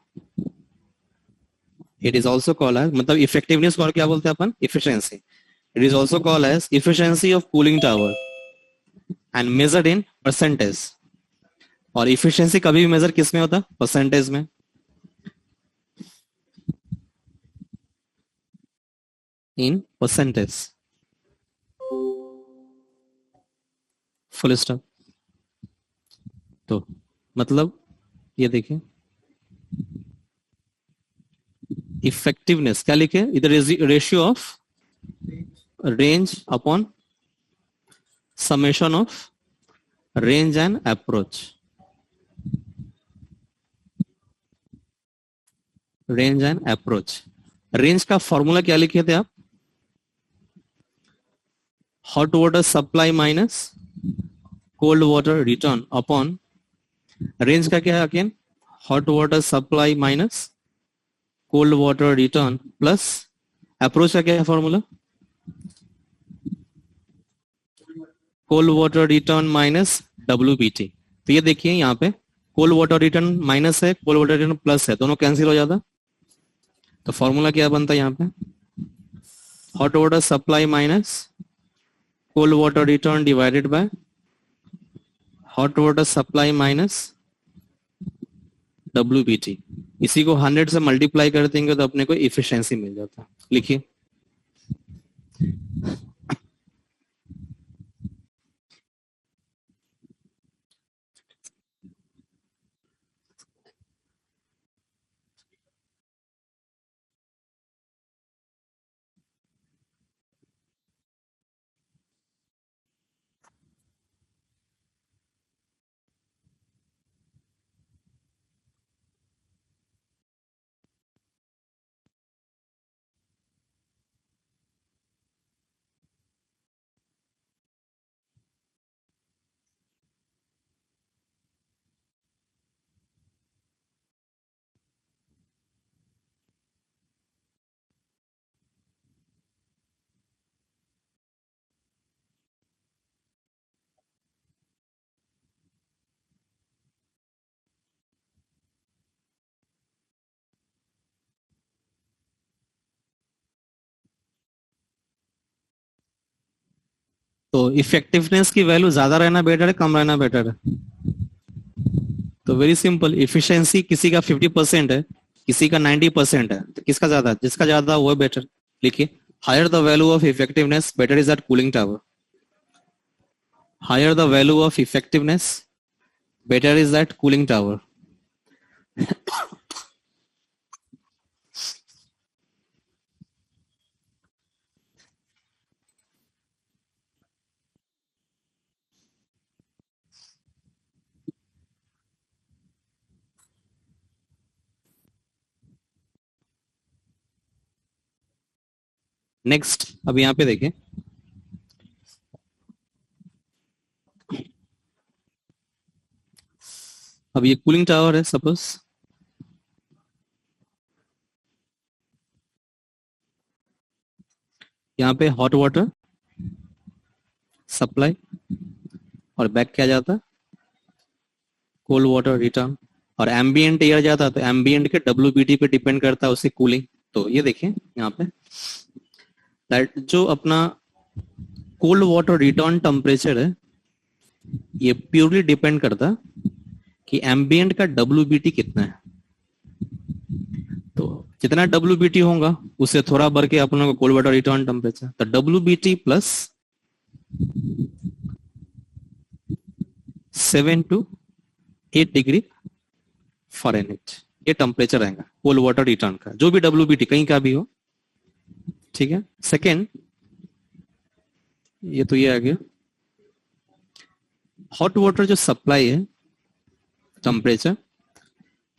It is also called as, मतलब effectiveness को और क्या बोलते हैं अपन, efficiency. It is also called as efficiency of cooling tower and measured in percentage. और efficiency कभी भी measure किस में होता है, percentage में. In percentage. Full stop. तो मतलब ये देखिए इफेक्टिवनेस क्या लिखे, इधर ratio of range upon summation of range and approach. Range and approach, range का फॉर्मूला क्या लिखे थे आप, hot water supply minus cold water return upon, range का क्या है again, hot water supply minus cold water return plus approach का क्या है formula, cold water return minus WBT. तो ये देखिए यहाँ पे कोल्ड वाटर रिटर्न माइनस है, कोल्ड वाटर रिटर्न प्लस है, दोनों कैंसिल हो जाता. तो फॉर्मूला क्या बनता है यहाँ पे, hot water supply minus cold water return divided by hot water supply minus WBT. इसी को 100 से मल्टीप्लाई कर देंगे तो अपने को इफिशिएंसी मिल जाता है. लिखिए तो इफेक्टिवनेस की वैल्यू ज्यादा रहना बेटर है, कम रहना बेटर है. तो वेरी सिंपल, इफिशिएंसी किसी का 50% है, किसी का 90% है, तो किसका ज्यादा, जिसका ज्यादा वो बेटर. लिखिए higher the value of effectiveness better is that cooling tower. Higher the value of effectiveness better is that cooling tower. Next अब यहां पे देखें, अब ये कूलिंग टावर है सपोज, यहाँ पे हॉट वाटर सप्लाई और बैक क्या जाता है, कोल्ड वाटर रिटर्न, और एम्बिएंट एयर जाता है तो एम्बिएंट के WBT पे डिपेंड करता है उसकी कूलिंग. तो ये देखें यहाँ पे दैट जो अपना कोल्ड वाटर रिटर्न टेम्परेचर है ये प्योरली डिपेंड करता है कि एम्बिएंट का WBT कितना है. तो जितना WBT होगा उससे थोड़ा बढ़ के अपने को कोल्ड वाटर रिटर्न टेम्परेचर, तो WBT plus 7 to 8 degree Fahrenheit, ये टेम्परेचर रहेगा कोल्ड वाटर रिटर्न का, जो भी WBT कहीं का भी हो, ठीक है। सेकेंड, ये तो ये आ गया। हॉट वाटर जो सप्लाई है, टेम्परेचर,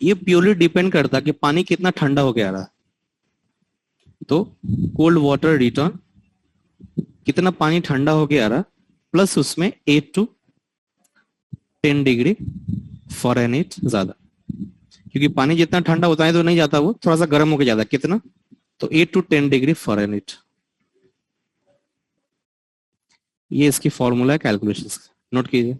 ये प्योरली डिपेंड करता है कि पानी कितना ठंडा हो गया रहा। तो कोल्ड वाटर रिटर्न, कितना पानी ठंडा हो गया रहा, प्लस उसमें 8 to 10 डिग्री फ़ारेनहीट ज्यादा, क्योंकि पानी जितना ठंडा होता है तो नहीं जाता, वो थोड़ा सा गर्म होकर जाता है। कितना? तो 8 to 10 डिग्री फ़ारेनहीट। ये इसकी फॉर्मूला है कैलकुलेशन, नोट कीजिए।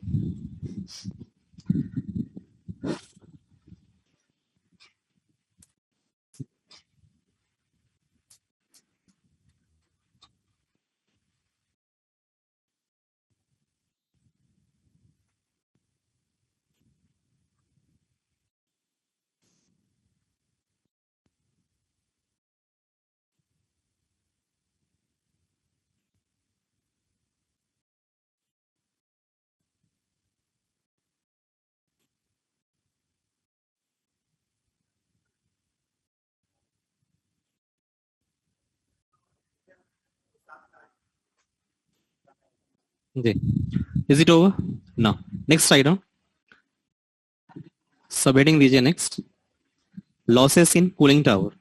जी, इज इट ओवर? ना, नेक्स्ट आइटम, सब हेडिंग दीजिए next. Losses in cooling tower,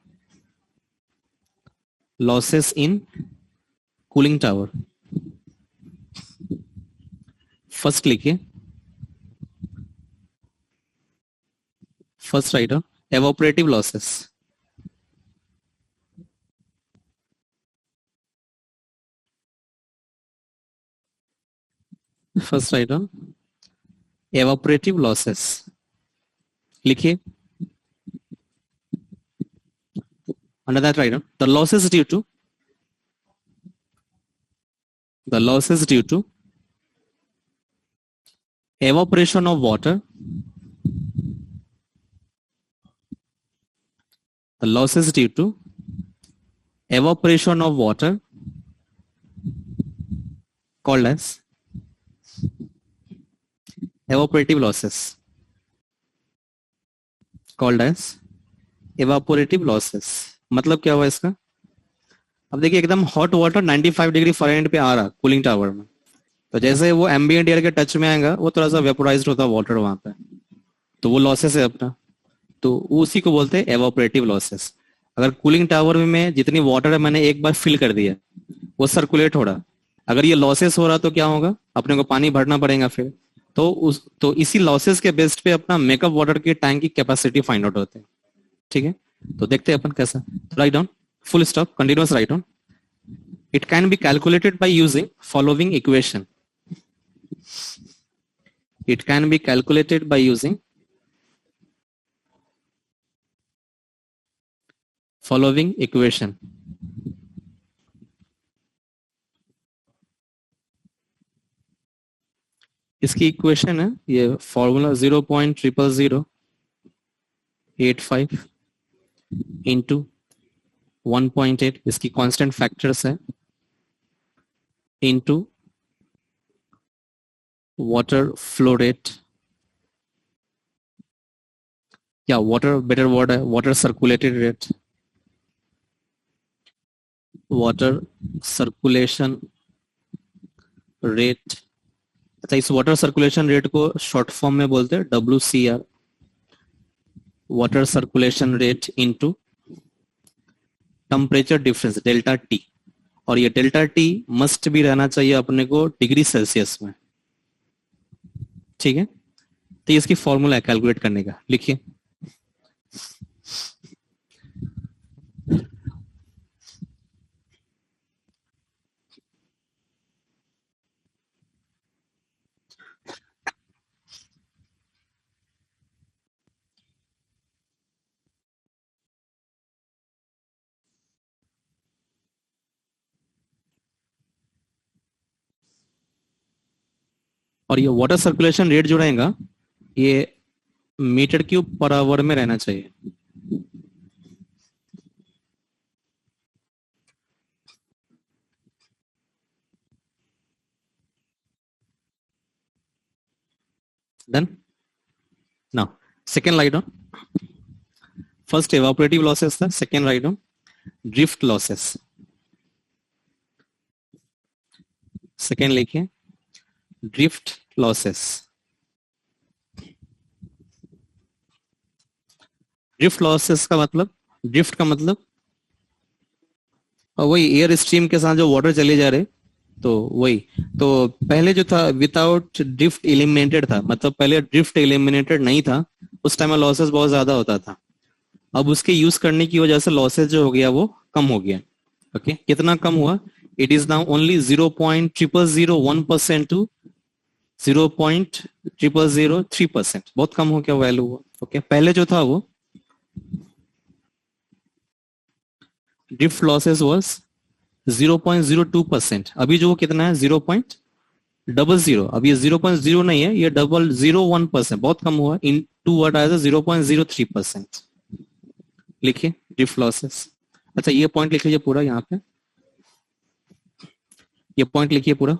losses in cooling tower. First लिखिए, first item evaporative losses, first item evaporative losses लिखिए। Under that item, the losses due to evaporation of water, the losses due to evaporation of water called as evaporative losses, called as evaporative losses। मतलब क्या हुआ इसका? अब देखिए, एकदम hot water 95 degree Fahrenheit पे आ रहा कूलिंग टावर में, तो जैसे वो एम्बिएंट एयर के टच में आएगा, वो थोड़ा सा वेपोराइज्ड होता है वाटर वहां पे, तो वो लॉसेस है अपना, तो उसी को बोलते हैं एवापोरेटिव लॉसेस। अगर कूलिंग टावर में जितनी वाटर है मैंने एक बार फिल कर दिया, वो सर्कुलेट हो रहा, अगर ये लॉसेस हो रहा तो क्या होगा, अपने को पानी भरना पड़ेगा फिर, तो इसी लॉसेस के बेस्ड पे अपना मेकअप वाटर की टैंक की कैपेसिटी फाइंड आउट होते हैं। ठीक है, तो देखते हैं अपन कैसा। Write down, full stop, continuous write down. It can be calculated by using following equation, it can be calculated by using following equation। इसकी इक्वेशन है ये फॉर्मूला 0.00085 इंटू 1.8, इसकी कांस्टेंट फैक्टर्स है, इंटू वाटर फ्लो रेट, या water better word है, water circulated rate, water circulation rate. अच्छा, इस water circulation rate को शॉर्ट फॉर्म में बोलते हैं WCR, water circulation rate into temperature difference delta T, और ये डेल्टा T मस्ट भी रहना चाहिए अपने को डिग्री सेल्सियस में। ठीक है, तो इसकी फॉर्मूला है कैलकुलेट करने का, लिखिए। और ये वाटर सर्कुलेशन रेट जो रहेगा, ये मीटर क्यूब पर आवर में रहना चाहिए। Done? Now, second line down. First evaporative losses था, second write down drift losses, second लिखिए ड्रिफ्ट लॉसेस। ड्रिफ्ट लॉसेस का मतलब, ड्रिफ्ट का मतलब वही एयर स्ट्रीम के साथ जो वाटर चले जा रहे, तो वही। तो पहले जो था विदाउट ड्रिफ्ट एलिमिनेटेड था, मतलब पहले ड्रिफ्ट एलिमिनेटेड नहीं था, उस टाइम में लॉसेस बहुत ज्यादा होता था। अब उसके यूज करने की वजह से लॉसेस जो हो गया वो कम हो गया। ओके, कितना कम हुआ? It is now only 0.0001% to 0.0003%, बहुत कम हो गया वैल्यू हुआ। ओके, पहले जो था वो ड्रिफ्ट लॉसेस वाज 0.02%, अभी जो कितना है 0.00। अब ये 0.0 नहीं है, ये 0.001%, बहुत कम हुआ। इन टू वर्ड आया था 0.03%। लिखिए ड्रिफ्ट लॉसेस। अच्छा ये पॉइंट लिख लीजिए पूरा यहाँ पे, ये पॉइंट लिखिए पूरा।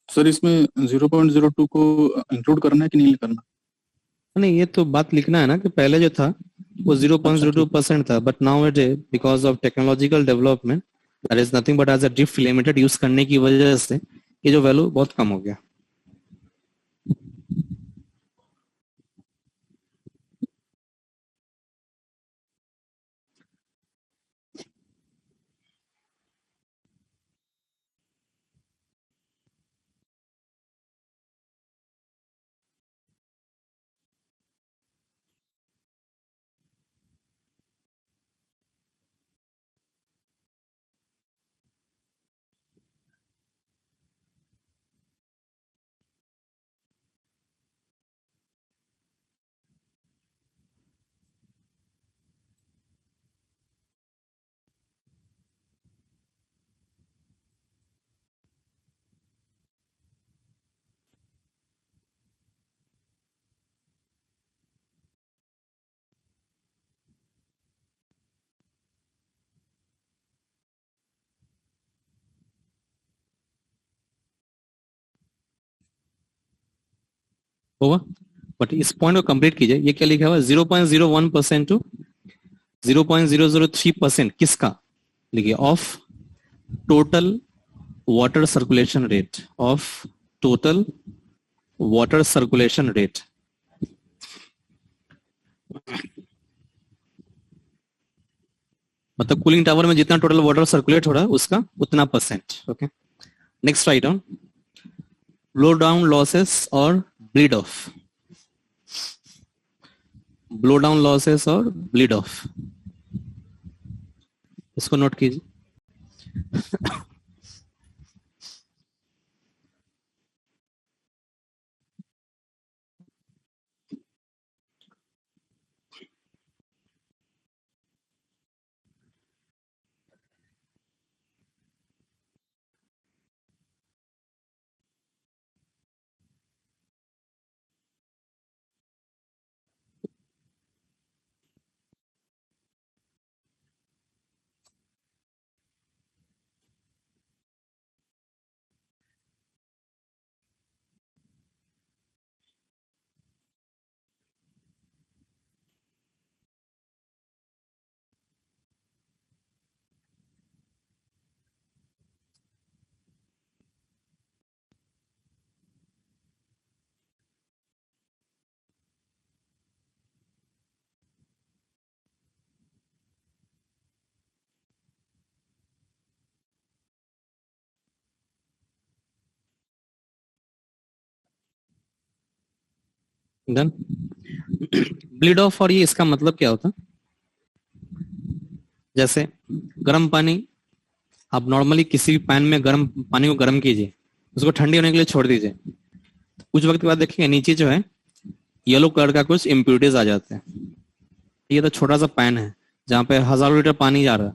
सर इसमें 0.02 को इंक्लूड करना है कि नहीं करना? नहीं, ये तो बात लिखना है ना कि पहले जो था वो अच्छा ठीक। 0.02% था, but now it because of technological development that is nothing but as a drift limited use करने की वजह से ये जो वैल्यू बहुत कम हो गया। होगा, बट इस पॉइंट को कंप्लीट कीजिए। ये क्या लिखा हुआ है? 0.01% टू 0.003%, किसका? लिखिए of total water circulation rate, of total water circulation rate. मतलब कूलिंग टावर में जितना टोटल वाटर सर्कुलेट हो रहा है उसका उतना percent. Okay, next write down blow down losses और bleed off, blow down losses और ब्लीड ऑफ, इसको नोट कीजिए। डन। ब्लीड ऑफ, और ये इसका मतलब क्या होता, जैसे गर्म पानी, आप नॉर्मली किसी भी पैन में गर्म पानी को गर्म कीजिए, उसको ठंडी होने के लिए छोड़ दीजिए, कुछ वक्त के बाद देखिए नीचे जो है येलो कलर का कुछ इम्प्यूरिटीज आ जाते हैं। ये तो छोटा सा पैन है जहाँ पे हजारों लीटर पानी जा रहा है,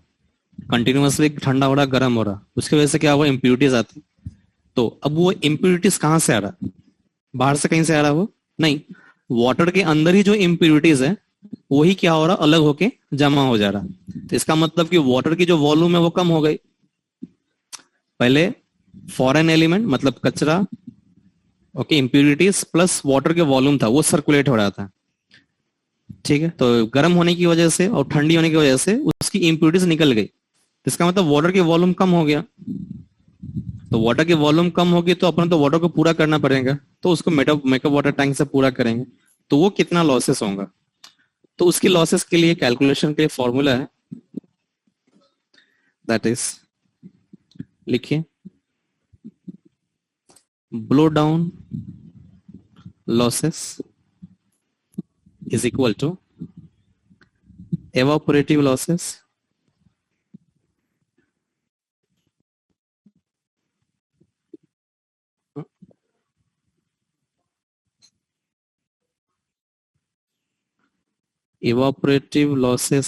कंटिन्यूअसली ठंडा हो रहा, गर्म हो रहा, उसकी वजह से क्या हुआ, इम्प्यूरिटीज आती। तो अब वो इम्प्यूरिटीज कहाँ से आ रहा, बाहर से कहीं से आ रहा, वो नहीं, वाटर के अंदर ही जो इम्प्यूरिटीज है वही क्या हो रहा, अलग होके जमा हो जा रहा। तो इसका मतलब कि वाटर की जो वॉल्यूम है वो कम हो गई। पहले फॉरेन एलिमेंट मतलब कचरा, ओके, इम्प्यूरिटीज प्लस वाटर के वॉल्यूम था वो सर्कुलेट हो रहा था, ठीक है। तो गर्म होने की वजह से और ठंडी होने की वजह से उसकी इम्प्यूरिटीज निकल गई, इसका मतलब वाटर की वॉल्यूम कम हो गया। तो वाटर की वॉल्यूम कम होगी तो अपन तो वाटर को पूरा करना पड़ेगा, तो उसको मेकअप वाटर टैंक से पूरा करेंगे, तो वो कितना लॉसेस होगा। तो उसकी लॉसेस के लिए कैलकुलेशन के लिए फॉर्मूला है, दैट इज, लिखिए, blow down losses is equal to evaporative losses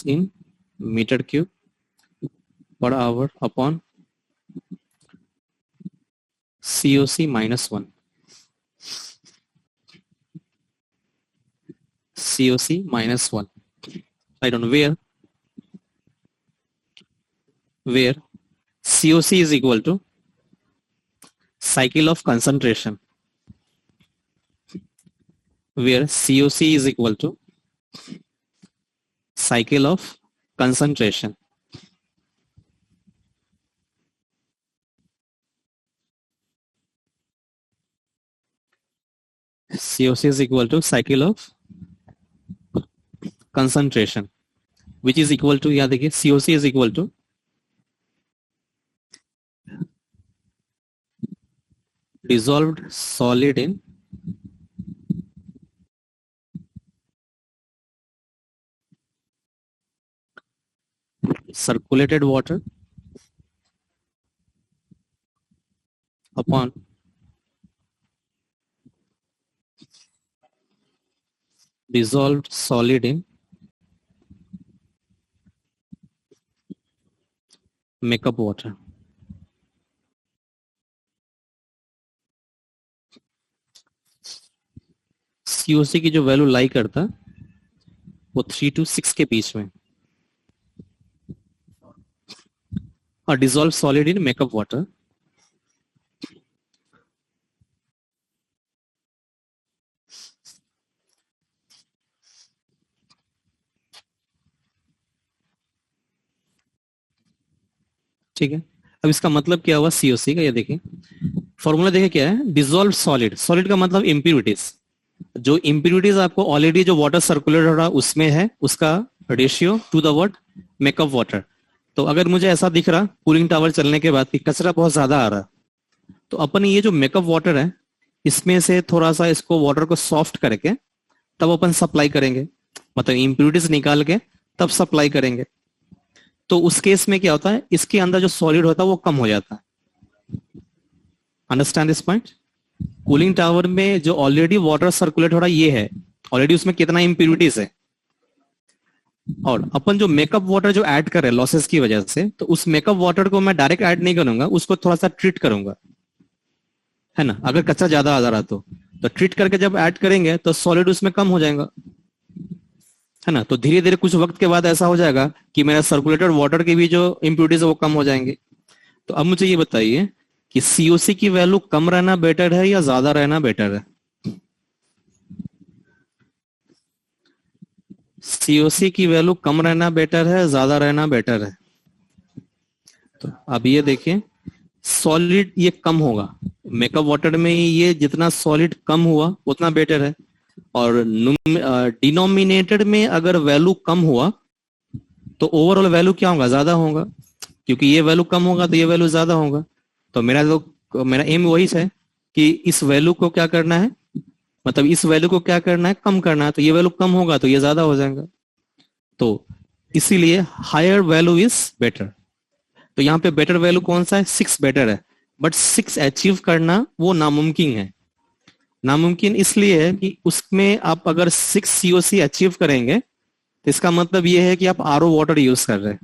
in meter cube per hour upon COC minus 1. COC minus 1. I don't know where COC is equal to cycle of concentration, where COC is equal to cycle of concentration. COC is equal to cycle of concentration, which is equal to, याद देखिए, COC is equal to dissolved solid in circulated water upon dissolved solid in makeup water. COC की जो value लाई करता वो 3 to 6 के बीच में, और dissolve solid in makeup water ठीक है। अब इसका मतलब क्या हुआ COC का, ये देखिए फॉर्मूला देखिए क्या है, डिजोल्व सॉलिड, सॉलिड का मतलब इम्प्यूरिटीज, जो इम्प्यूरिटीज आपको ऑलरेडी जो वाटर सर्कुलेट हो रहा उसमें है, उसका ratio two the what, makeup water. तो अगर मुझे ऐसा दिख रहा कूलिंग टावर चलने के बाद कि कचरा बहुत ज्यादा आ रहा, तो अपन ये जो मेकअप वाटर है इसमें से थोड़ा सा इसको वाटर को सॉफ्ट करके तब अपन सप्लाई करेंगे, मतलब इम्प्यूरिटीज निकाल के तब सप्लाई करेंगे। तो उस केस में क्या होता है, इसके अंदर जो सॉलिड होता है वो कम हो जाता है। Understand this point. Cooling tower में जो ऑलरेडी वाटर सर्कुलेट हो रहा है ये है, ऑलरेडी उसमें कितना इम्प्यूरिटीज है, और अपन जो मेकअप वाटर जो ऐड कर रहे हैं लॉसेस की वजह से, तो उस मेकअप वाटर को मैं डायरेक्ट ऐड नहीं करूंगा, उसको थोड़ा सा ट्रीट करूंगा, है ना। अगर कचरा ज्यादा आ रहा तो ट्रीट करके जब ऐड करेंगे तो सॉलिड उसमें कम हो जाएगा, है ना। तो धीरे धीरे कुछ वक्त के बाद ऐसा हो जाएगा कि मेरा सर्कुलेटेड वाटर के भी जो इम्प्यूरिटीज है वो कम हो जाएंगे। तो अब मुझे ये बताइए कि COC की वैल्यू कम रहना बेटर है या ज्यादा रहना बेटर है? COC की वैल्यू कम रहना बेटर है, ज्यादा रहना बेटर है? तो अब ये देखिए, सॉलिड ये कम होगा, मेकअप वाटर में ये जितना सॉलिड कम हुआ उतना बेटर है, और डिनोमिनेटेड में अगर वैल्यू कम हुआ तो ओवरऑल वैल्यू क्या होगा, ज्यादा होगा, क्योंकि ये वैल्यू कम होगा तो ये वैल्यू ज्यादा होगा। तो मेरा एम वही है कि इस वैल्यू को क्या करना है, मतलब इस वैल्यू को क्या करना है, कम करना है, तो ये वैल्यू कम होगा तो ये ज्यादा हो जाएगा, तो इसीलिए हायर वैल्यू इज बेटर। तो यहाँ पे बेटर वैल्यू कौन सा है, 6 बेटर है, बट 6 अचीव करना वो नामुमकिन है। नामुमकिन इसलिए है कि उसमें आप अगर 6 सीओसी अचीव करेंगे तो इसका मतलब ये है कि आप आरओ वाटर यूज कर रहे हैं,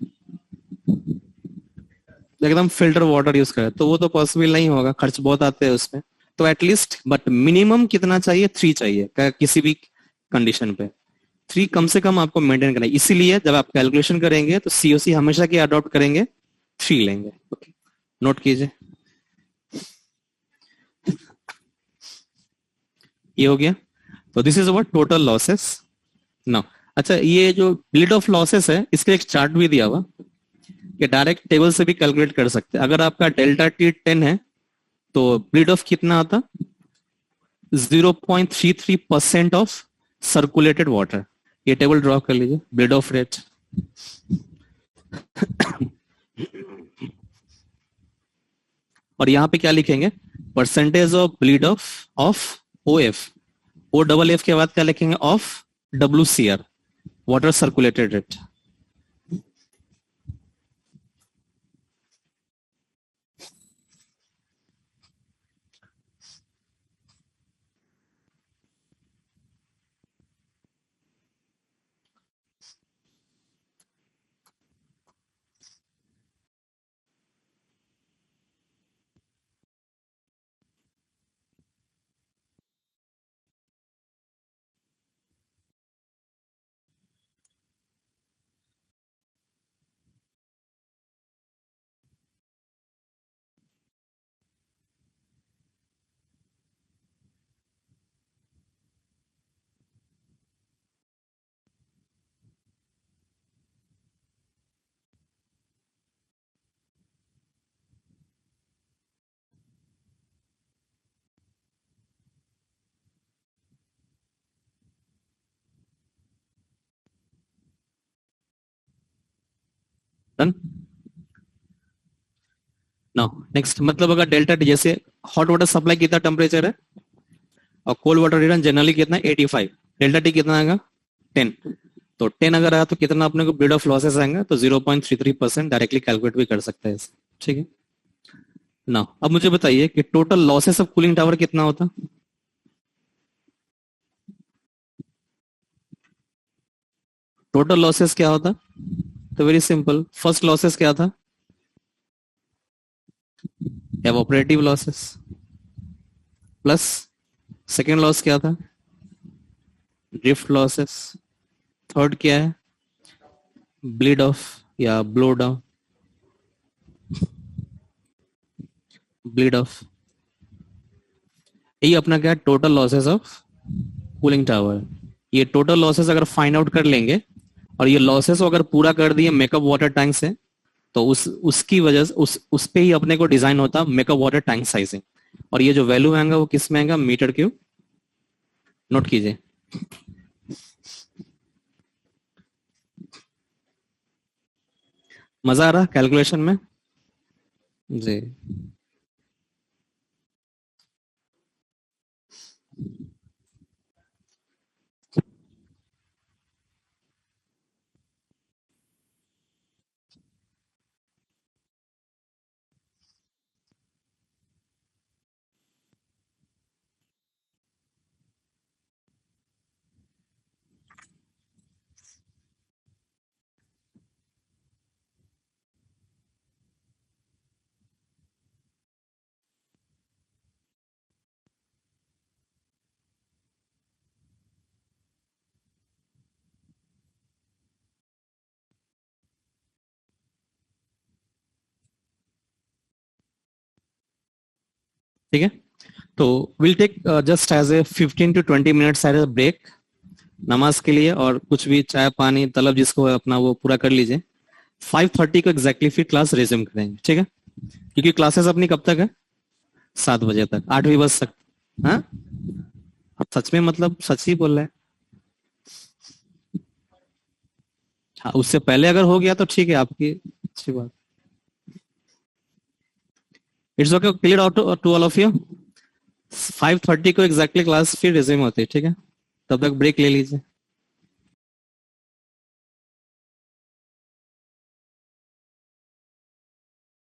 एकदम फिल्टर वाटर यूज कर रहे हैं, तो वो तो पॉसिबल नहीं होगा, खर्च बहुत आते हैं उसमें। तो एटलीस्ट बट मिनिमम कितना चाहिए, 3 चाहिए किसी भी कंडीशन पे, 3 कम से कम आपको मेंटेन करना है। इसीलिए जब आप कैलकुलेशन करेंगे तो सीओसी हमेशा की अडॉप्ट करेंगे, 3 लेंगे। ओके, नोट कीजिए, ये हो गया। तो this is our total losses now. अच्छा, ये जो ब्लीड ऑफ लॉसेस है इसका एक चार्ट भी दिया हुआ कि डायरेक्ट टेबल से भी कैलकुलेट कर सकते हैं। अगर आपका डेल्टा टी 10 है तो ब्लीड ऑफ कितना आता, 0.33% ऑफ सर्कुलेटेड वाटर। ये टेबल ड्रॉ कर लीजिए, ब्लीड ऑफ रेट। और यहां पे क्या लिखेंगे, percentage of bleed off O F, O double F के बाद क्या लिखेंगे, of W C R, water circulated rate. Done. Now next, मतलब अगर डेल्टा टी, जैसे हॉट वाटर सप्लाई कितना टेम्परेचर है और कोल्ड वाटर रिटर्न जनरली कितना है 85, डेल्टा टी कितना आएगा 10। तो 10 अगर आया तो कितना अपने को ब्लीड ऑफ लॉसेस आएंगे, तो 0.33% डायरेक्टली कैलकुलेट भी कर सकते हैं इसे, ठीक है ना। अब मुझे बताइए कि total losses of cooling tower कितना होता, टोटल लॉसेस क्या होता, तो वेरी सिंपल, फर्स्ट लॉसेस क्या था, एवोपरेटिव लॉसेस, प्लस सेकेंड लॉस क्या था, ड्रिफ्ट लॉसेस, थर्ड क्या है, ब्लीड ऑफ या ब्लो डाउन, ब्लीड ऑफ। यही अपना क्या, total losses of cooling tower. ये टोटल लॉसेस अगर फाइंड आउट कर लेंगे और ये लॉसेस को अगर पूरा कर दिए मेकअप वाटर टैंक से, तो उसकी वजह से उस पे ही अपने को डिजाइन होता मेकअप वाटर टैंक साइजिंग। और ये जो वैल्यू आएगा वो किस में आएगा, मीटर क्यूब। नोट कीजिए, मजा आ रहा कैलकुलेशन में जी। ठीक है, तो will take just as a 15 to 20 minutes as a break नमाज के लिए, और कुछ भी चाय पानी तलब जिसको है अपना वो पूरा कर लीजिए। 5:30 को एग्जैक्टली फिर क्लास रिज्यूम करेंगे, ठीक है, क्योंकि क्लासेस अपनी कब तक है, 7 बजे तक, 8 भी बज सकते। हाँ, आप सच में मतलब सच ही बोल रहे हैं। हाँ, उससे पहले अगर हो गया तो ठीक है, आपकी अच्छी बात। It's okay, clear out to all of you. 5:30 को एग्जैक्टली क्लास फिर रिज्यूम होती है, ठीक है? तब तक ब्रेक ले लीजिए।